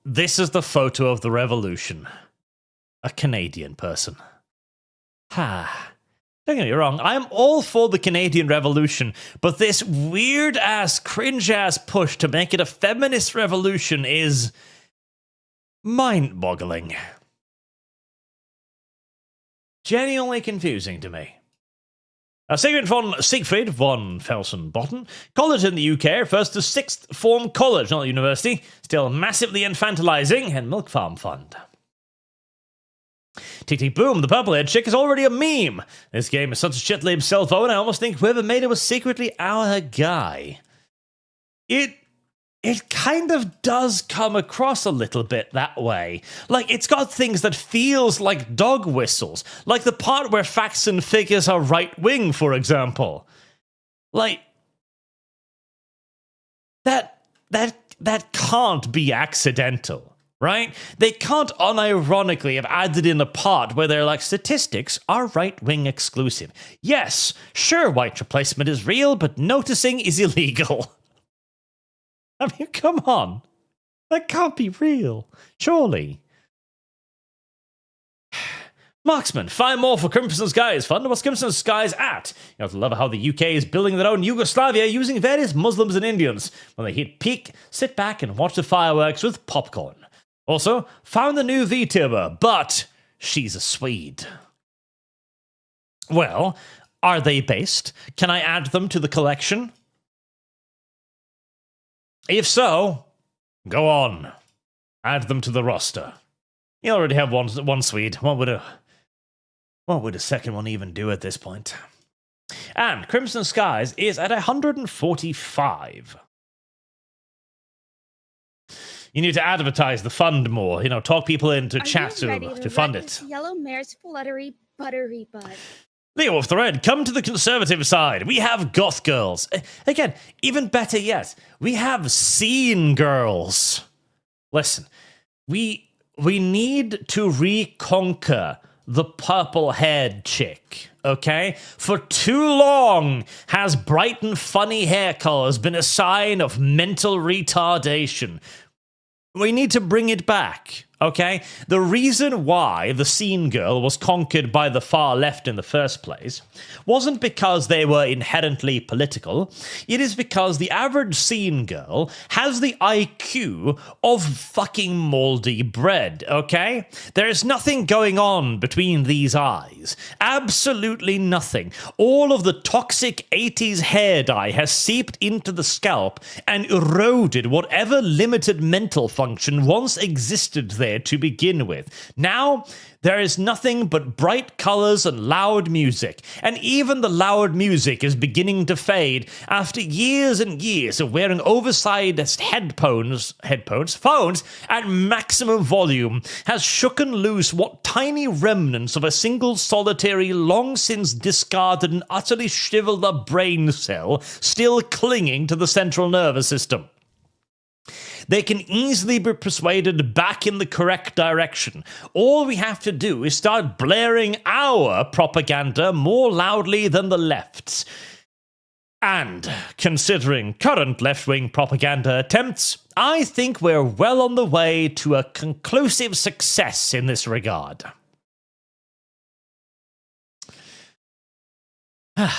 This is the photo of the revolution. A Canadian person. Don't get me wrong, I'm all for the Canadian Revolution, but this weird-ass, cringe-ass push to make it a feminist revolution is mind-boggling. Genuinely confusing to me. Siegfried von Felsenbotten, college in the UK refers to sixth form college, not university, still massively infantilizing, and milk farm fund. Tick Tick Boom, the purple-haired chick is already a meme. This game is such a shit-lib cell phone, I almost think whoever made it was secretly our guy. It kind of does come across a little bit that way. Like, it's got things that feels like dog whistles. Like the part where facts and figures are right-wing, for example. Like, that can't be accidental, right? They can't unironically have added in a part where they're like, statistics are right-wing exclusive. Yes, sure, white replacement is real, but noticing is illegal. I mean, come on. That can't be real. Surely. Marksman, 5 more for Crimson Skies Fund. What's Crimson Skies at? You have to love how the UK is building their own Yugoslavia using various Muslims and Indians. When they hit peak, sit back and watch the fireworks with popcorn. Also, found the new VTuber, but she's a Swede. Well, are they based? Can I add them to the collection? If so, go on. Add them to the roster. You already have one Swede. What would a second one even do at this point? And Crimson Skies is at 145. You need to advertise the fund more. You know, talk people into chat to fund it. Yellow mare's fluttery buttery bud. Leo of the Red, come to the conservative side. We have goth girls. Again, even better yet, we have scene girls. Listen, we need to reconquer the purple-haired chick, okay? For too long has bright and funny hair colors been a sign of mental retardation. We need to bring it back, okay? The reason why the scene girl was conquered by the far left in the first place wasn't because they were inherently political. It is because the average scene girl has the IQ of fucking moldy bread, okay? There is nothing going on between these eyes. Absolutely nothing. All of the toxic 80s hair dye has seeped into the scalp and eroded whatever limited mental function once existed there to begin with. Now, there is nothing but bright colors and loud music, and even the loud music is beginning to fade after years and years of wearing oversized phones at maximum volume has shooken loose what tiny remnants of a single solitary, long since discarded and utterly shriveled up brain cell still clinging to the central nervous system. They can easily be persuaded back in the correct direction. All we have to do is start blaring our propaganda more loudly than the left's. And, considering current left-wing propaganda attempts, I think we're well on the way to a conclusive success in this regard. Ugh.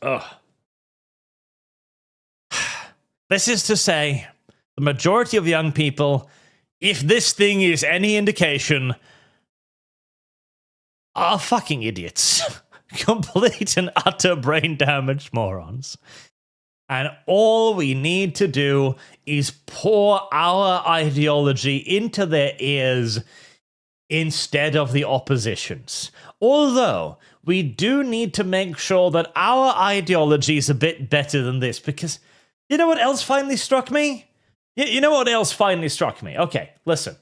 Ugh. This is to say, the majority of young people, if this thing is any indication, are fucking idiots. Complete and utter brain damaged morons. And all we need to do is pour our ideology into their ears instead of the opposition's. Although, we do need to make sure that our ideology is a bit better than this, because you know what else finally struck me? You know what else finally struck me? Okay, listen.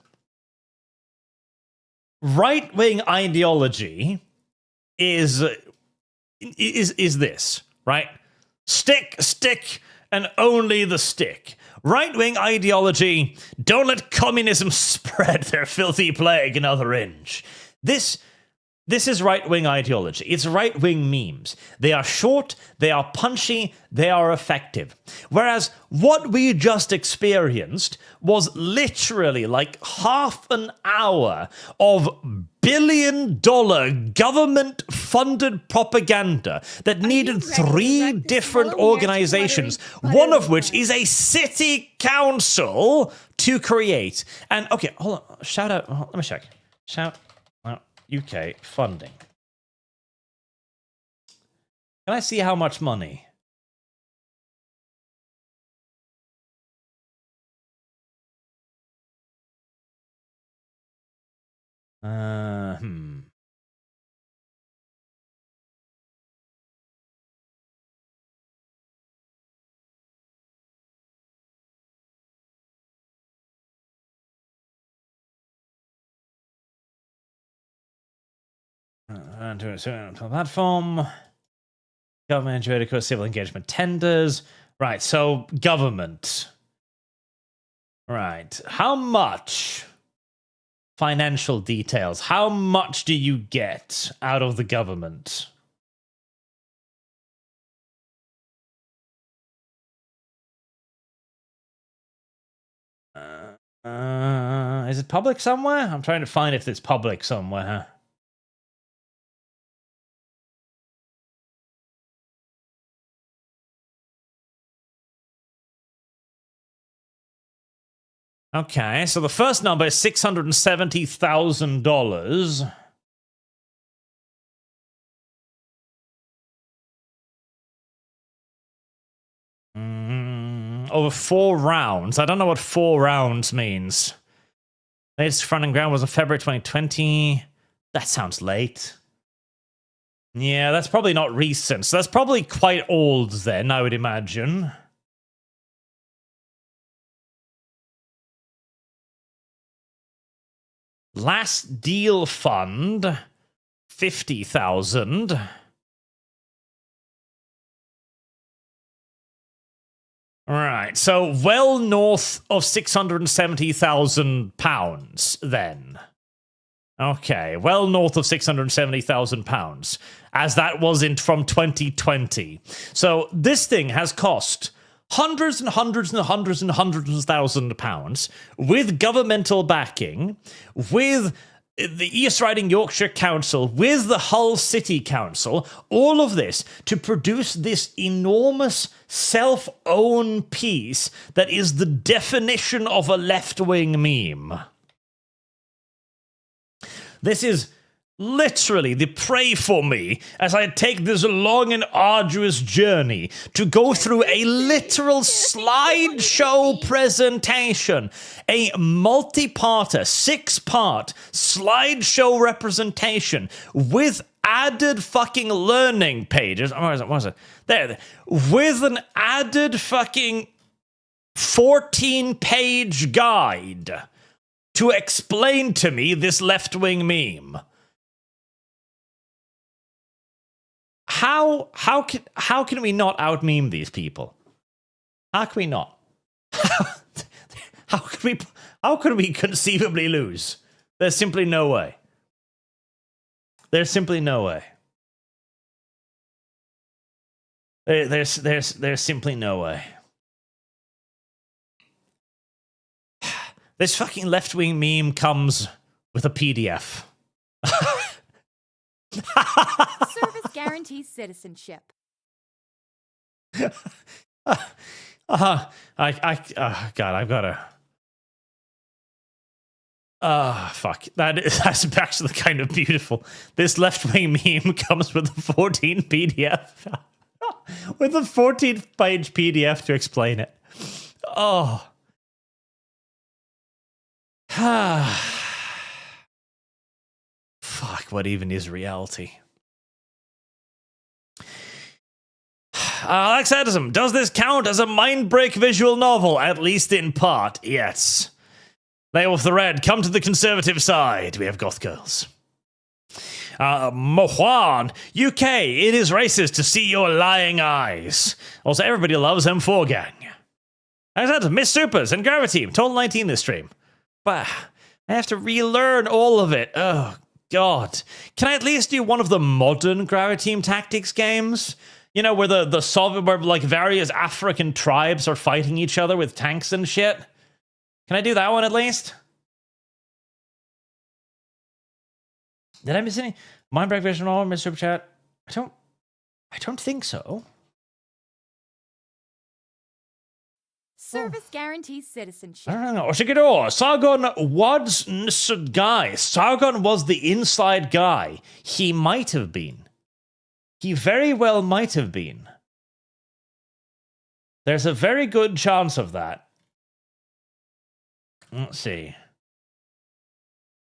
Right-wing ideology is this, right? Stick, and only the stick. Right-wing ideology, don't let communism spread their filthy plague another inch. This is right-wing ideology. It's right-wing memes. They are short, they are punchy, they are effective. Whereas what we just experienced was literally like half an hour of billion-dollar government-funded propaganda that needed 3 different organizations, one of which is a city council, to create. And, okay, hold on. Shout out. Let me check. Shout out UK funding. Can I see how much money? To a platform. Government, juridical, civil engagement tenders. Right, so government. Right. How much? Financial details. How much do you get out of the government? Is it public somewhere? I'm trying to find if it's public somewhere. Okay, so the first number is $670,000. Over 4 rounds. I don't know what 4 rounds means. Latest fronting ground was in February 2020. That sounds late. Yeah, that's probably not recent. So that's probably quite old then, I would imagine. Last deal fund, 50,000. Right, so well north of £670,000 then. Okay, well north of £670,000, as that was from 2020. So this thing has cost hundreds and hundreds and hundreds and hundreds of thousands of pounds with governmental backing, with the East Riding Yorkshire Council, with the Hull City Council, all of this to produce this enormous self-owned piece that is the definition of a left-wing meme. This is literally the pray for me as I take this long and arduous journey to go through a literal slideshow presentation, a multi-parter, 6-part slideshow representation with added fucking learning pages. Where is it? What is it? There. With an added fucking 14-page guide to explain to me this left-wing meme. How can we not out-meme these people? How can we not? How can we conceivably lose? There's simply no way. There's simply no way. There's simply no way. This fucking left-wing meme comes with a PDF. Service guarantees citizenship. God, I've got to. Fuck. That's actually kind of beautiful. This left-wing meme comes with a 14 PDF. With a 14-page PDF to explain it. Oh. Fuck, what even is reality? Alexandrism, does this count as a mind-break visual novel, at least in part? Yes. Lay off the red, come to the conservative side. We have goth girls. Mohuan, UK, it is racist to see your lying eyes. Also, everybody loves M4 Gang. Alexander, Miss Supers and Gravity, total 19 this stream. But I have to relearn all of it. Oh, God. Can I at least do one of the modern Gravity Team Tactics games? You know, where the Soviet, where like various African tribes are fighting each other with tanks and shit? Can I do that one at least? Did I miss any? Mindbreak Vision all, Mr. Superchat? I don't think so. Service guarantees citizenship. I don't know. Oshikidor, Sargon was guy. Sargon was the inside guy. He might have been. He very well might have been. There's a very good chance of that. Let's see.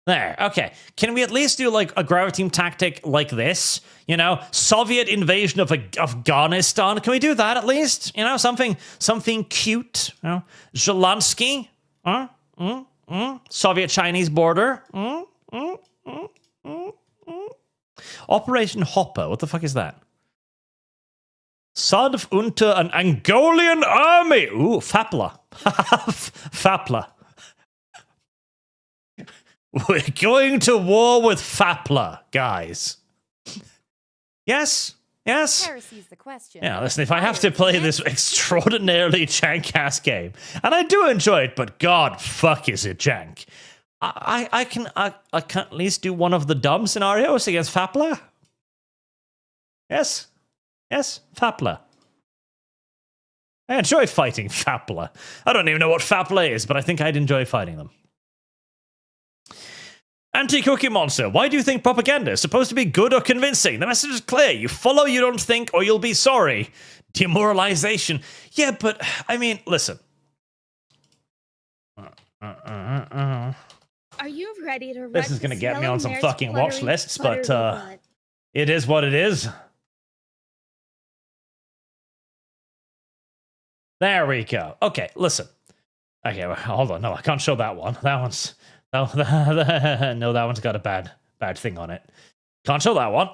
There, okay. Can we at least do like a Gravity Team tactic like this? You know, Soviet invasion of Afghanistan. Can we do that at least? You know, something cute. You know, Zelensky. Soviet-Chinese border. Operation Hopper. What the fuck is that? Sadv unter an Angolian army. Ooh, Fapla. Fapla. We're going to war with Fapla, guys. Yes? Yes? Heresy's the question. Yeah, listen, if I have to play this extraordinarily jank-ass game, and I do enjoy it, but god fuck is it jank. I can at least do one of the dumb scenarios against Fapla. Yes? Yes? Fapla. I enjoy fighting Fapla. I don't even know what Fapla is, but I think I'd enjoy fighting them. Anti-Cookie Monster, why do you think propaganda is supposed to be good or convincing? The message is clear. You follow, you don't think, or you'll be sorry. Demoralization. Yeah, but, I mean, listen. Are you ready to This is going to get me on some fucking watch lists, but it is what it is. There we go. Okay, listen. Okay, well, hold on. No, I can't show that one. That one's... No, no, that one's got a bad thing on it. Can't show that one.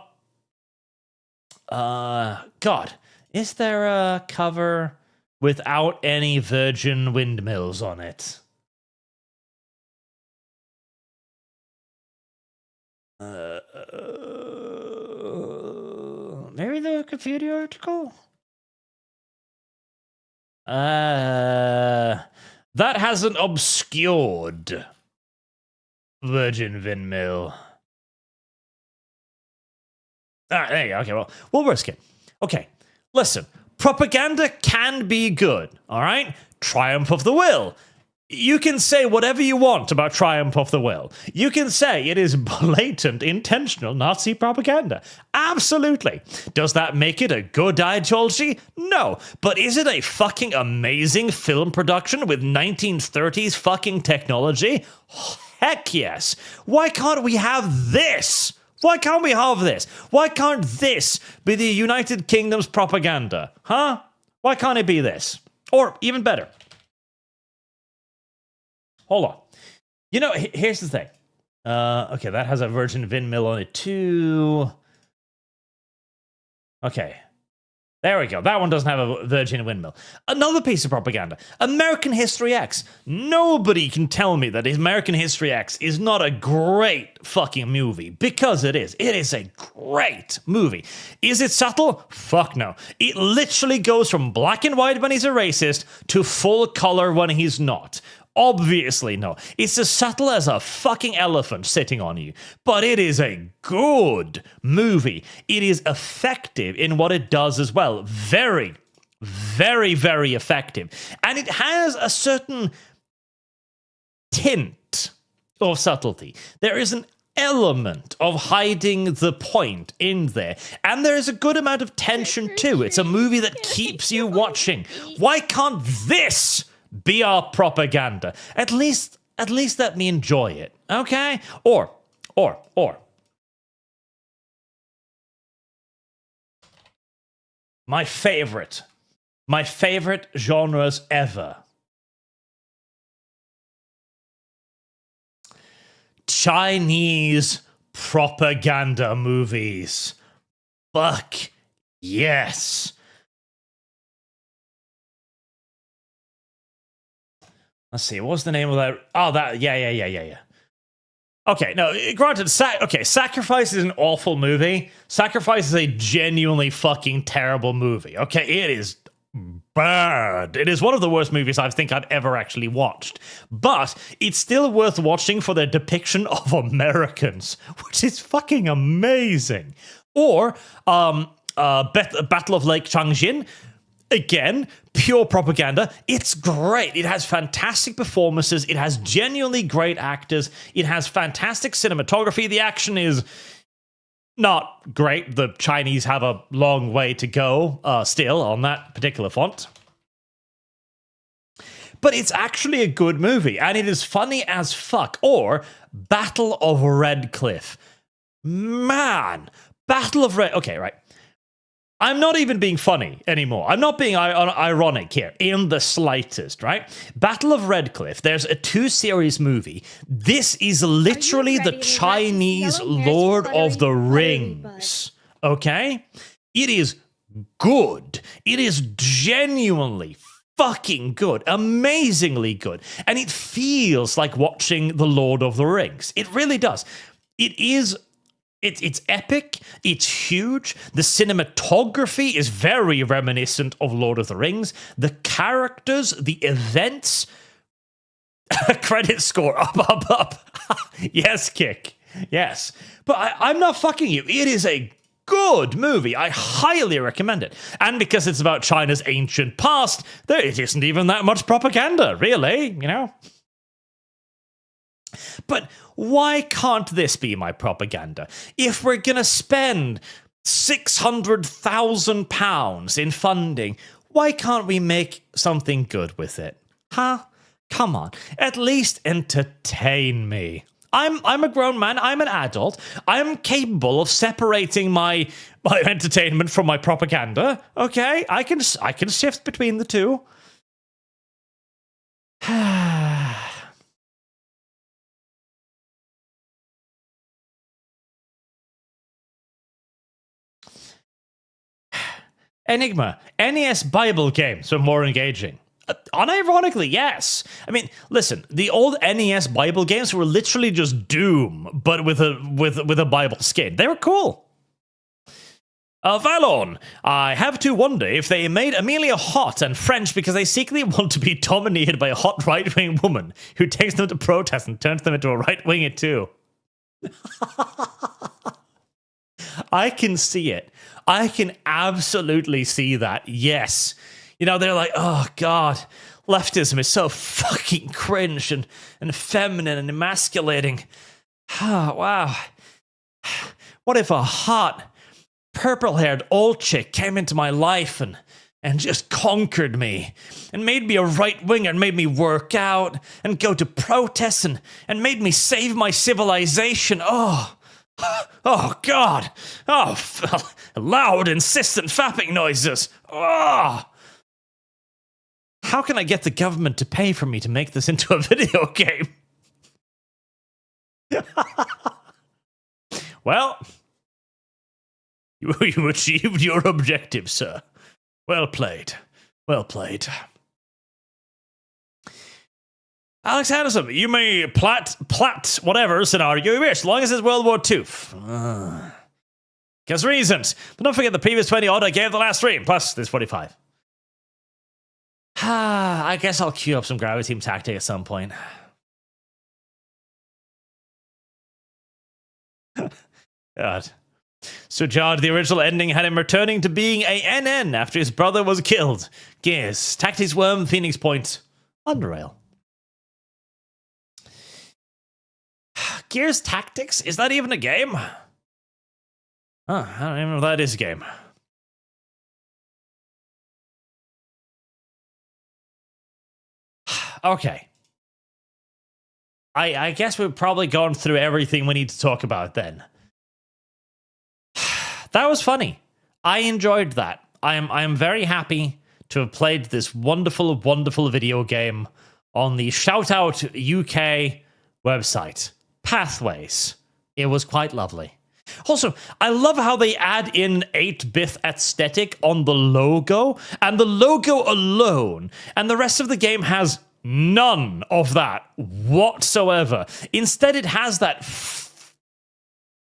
God, is there a cover without any virgin windmills on it? Maybe the Wikipedia article? That has an obscured virgin windmill. Alright, there you go. Okay, well, we'll risk it. Okay, listen. Propaganda can be good, alright? Triumph of the will. You can say whatever you want about Triumph of the Will. You can say it is blatant, intentional Nazi propaganda. Absolutely. Does that make it a good ideology? No. But is it a fucking amazing film production with 1930s fucking technology? Heck yes. Why can't we have this? Why can't we have this? Why can't this be the United Kingdom's propaganda? Huh? Why can't it be this? Or even better. Hold on. You know, here's the thing. Okay, that has a virgin windmill on it too. Okay. There we go. That one doesn't have a Virgin windmill. Another piece of propaganda. American History X. Nobody can tell me that American History X is not a great fucking movie. Because it is. It is a great movie. Is it subtle? Fuck no. It literally goes from black and white when he's a racist to full color when he's not. Obviously, no. It's as subtle as a fucking elephant sitting on you. But it is a good movie. It is effective in what it does as well. Very, very, very effective. And it has a certain tint of subtlety. There is an element of hiding the point in there. And there is a good amount of tension too. It's a movie that keeps you watching. Why can't this be our propaganda? At least let me enjoy it, okay? Or my favorite genres ever. Chinese propaganda movies. Fuck yes. Let's see, what was the name of that? Oh, that, yeah. Okay, no, granted, Sacrifice is an awful movie. Sacrifice is a genuinely fucking terrible movie. Okay, it is bad. It is one of the worst movies I think I've ever actually watched. But it's still worth watching for their depiction of Americans, which is fucking amazing. Or, Battle of Lake Changjin. Again, pure propaganda. It's great. It has fantastic performances. It has genuinely great actors. It has fantastic cinematography. The action is not great. The Chinese have a long way to go still on that particular font. But it's actually a good movie, and it is funny as fuck. Or Battle of Red Cliff. Man, Battle of Red... Okay, right. I'm not even being funny anymore. I'm not being ironic here in the slightest, right? Battle of Red Cliff, there's a 2-series movie. This is literally the Chinese Lord of the Rings, okay? It is good. It is genuinely fucking good, amazingly good. And it feels like watching The Lord of the Rings. It really does. It's epic, it's huge, the cinematography is very reminiscent of Lord of the Rings, the characters, the events, credit score, up. Yes, Kick, yes. But I'm not fucking you, it is a good movie, I highly recommend it. And because it's about China's ancient past, it isn't even that much propaganda, really, you know? But why can't this be my propaganda? If we're going to spend £600,000 in funding, why can't we make something good with it? Huh? Come on. At least entertain me. I'm a grown man. I'm an adult. I'm capable of separating my entertainment from my propaganda. Okay? I can shift between the two. Enigma, NES Bible games are more engaging. Unironically, yes. I mean, listen, the old NES Bible games were literally just Doom, but with a Bible skin. They were cool. Valon, I have to wonder if they made Amelia hot and French because they secretly want to be dominated by a hot right-wing woman who takes them to protest and turns them into a right-winger too. I can see it. I can absolutely see that, yes. You know, they're like, oh, God, leftism is so fucking cringe and feminine and emasculating. Oh, wow. What if a hot, purple-haired old chick came into my life and just conquered me and made me a right-winger and made me work out and go to protests and made me save my civilization? Oh, God. Oh, loud, insistent fapping noises. Oh. How can I get the government to pay for me to make this into a video game? Well, you achieved your objective, sir. Well played. Well played. Alex Anderson, you may plat whatever scenario you wish, as long as it's World War II. Because reasons. But don't forget the previous 20 odd I gave the last stream, plus this 45. I guess I'll queue up some Gravity Team Tactic at some point. God. So Jard, the original ending had him returning to being a NN after his brother was killed. Gears, Tactics Worm, Phoenix Point, Underrail. Gears Tactics? Is that even a game? I don't even know if that is a game. Okay. I guess we've probably gone through everything we need to talk about then. That was funny. I enjoyed that. I am very happy to have played this wonderful, wonderful video game on the Shoutout UK website. Pathways. It was quite lovely. Also, I love how they add in 8-bit aesthetic on the logo, and the logo alone, and the rest of the game has none of that whatsoever. Instead, it has that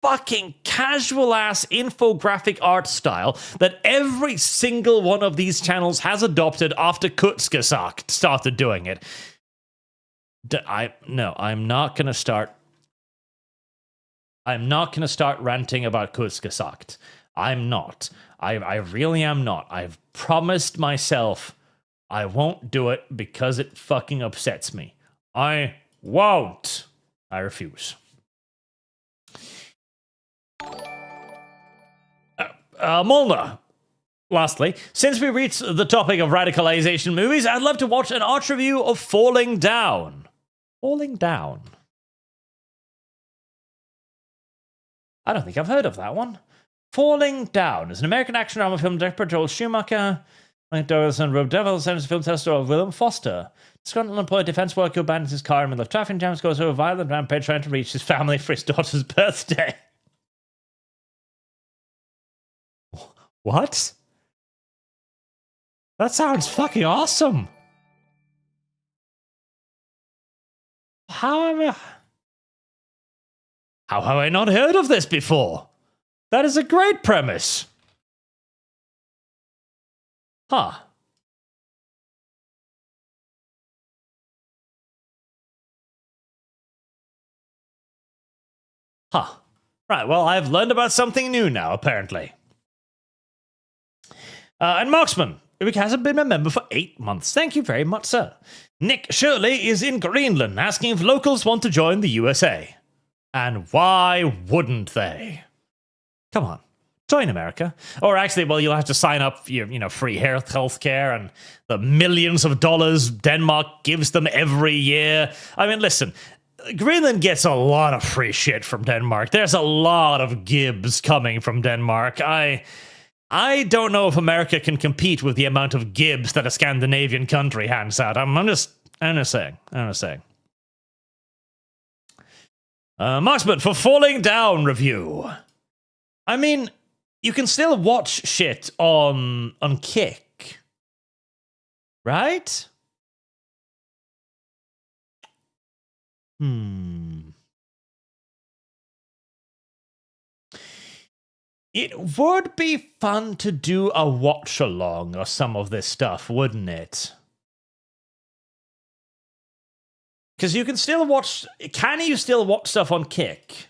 fucking casual-ass infographic art style that every single one of these channels has adopted after Kutzgesagt started doing it. I'm not going to start ranting about Kutzgesagt. I'm not. I really am not. I've promised myself I won't do it because it fucking upsets me. I won't. I refuse. Molnar. Lastly, since we reached the topic of radicalization movies, I'd love to watch an arch review of Falling Down. Falling Down. I don't think I've heard of that one. Falling Down is an American action drama film directed by Joel Schumacher, Mike Douglas and Rob Devil, centers film tester of Willem Foster. Disgruntled unemployed defense worker who abandons his car in the middle of traffic jams goes through a violent rampage trying to reach his family for his daughter's birthday. What? That sounds fucking awesome. How have I not heard of this before? That is a great premise. Huh. Huh. Right, well, I've learned about something new now, apparently. And Marksman, who hasn't been a member for 8 months. Thank you very much, sir. Nick Shirley is in Greenland, asking if locals want to join the USA. And why wouldn't they? Come on, join America. Or actually, well, you'll have to sign up for your, free health care and the millions of dollars Denmark gives them every year. I mean, listen, Greenland gets a lot of free shit from Denmark. There's a lot of gibs coming from Denmark. I don't know if America can compete with the amount of gibs that a Scandinavian country hands out. I'm just saying. Marksman for Falling Down review. I mean, you can still watch shit on Kick, right? It would be fun to do a watch-along of some of this stuff, wouldn't it? Because you can still watch... Can you still watch stuff on Kick?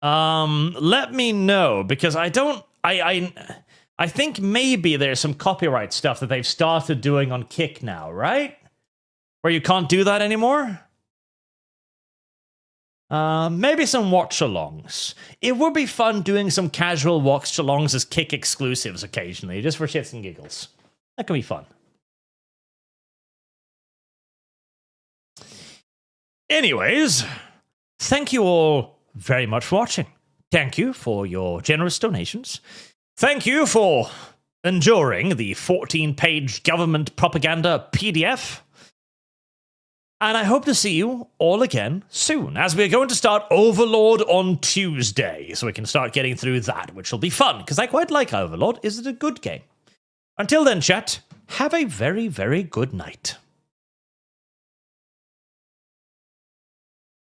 Let me know, because I don't... I think maybe there's some copyright stuff that they've started doing on Kick now, right? Where you can't do that anymore? Maybe some watch-alongs. It would be fun doing some casual watch-alongs as Kick exclusives occasionally, just for shits and giggles. That could be fun. Anyways, thank you all very much for watching. Thank you for your generous donations. Thank you for enduring the 14-page government propaganda PDF. And I hope to see you all again soon, as we're going to start Overlord on Tuesday, so we can start getting through that, which will be fun, because I quite like Overlord. Is it a good game? Until then, chat, have a very, very good night.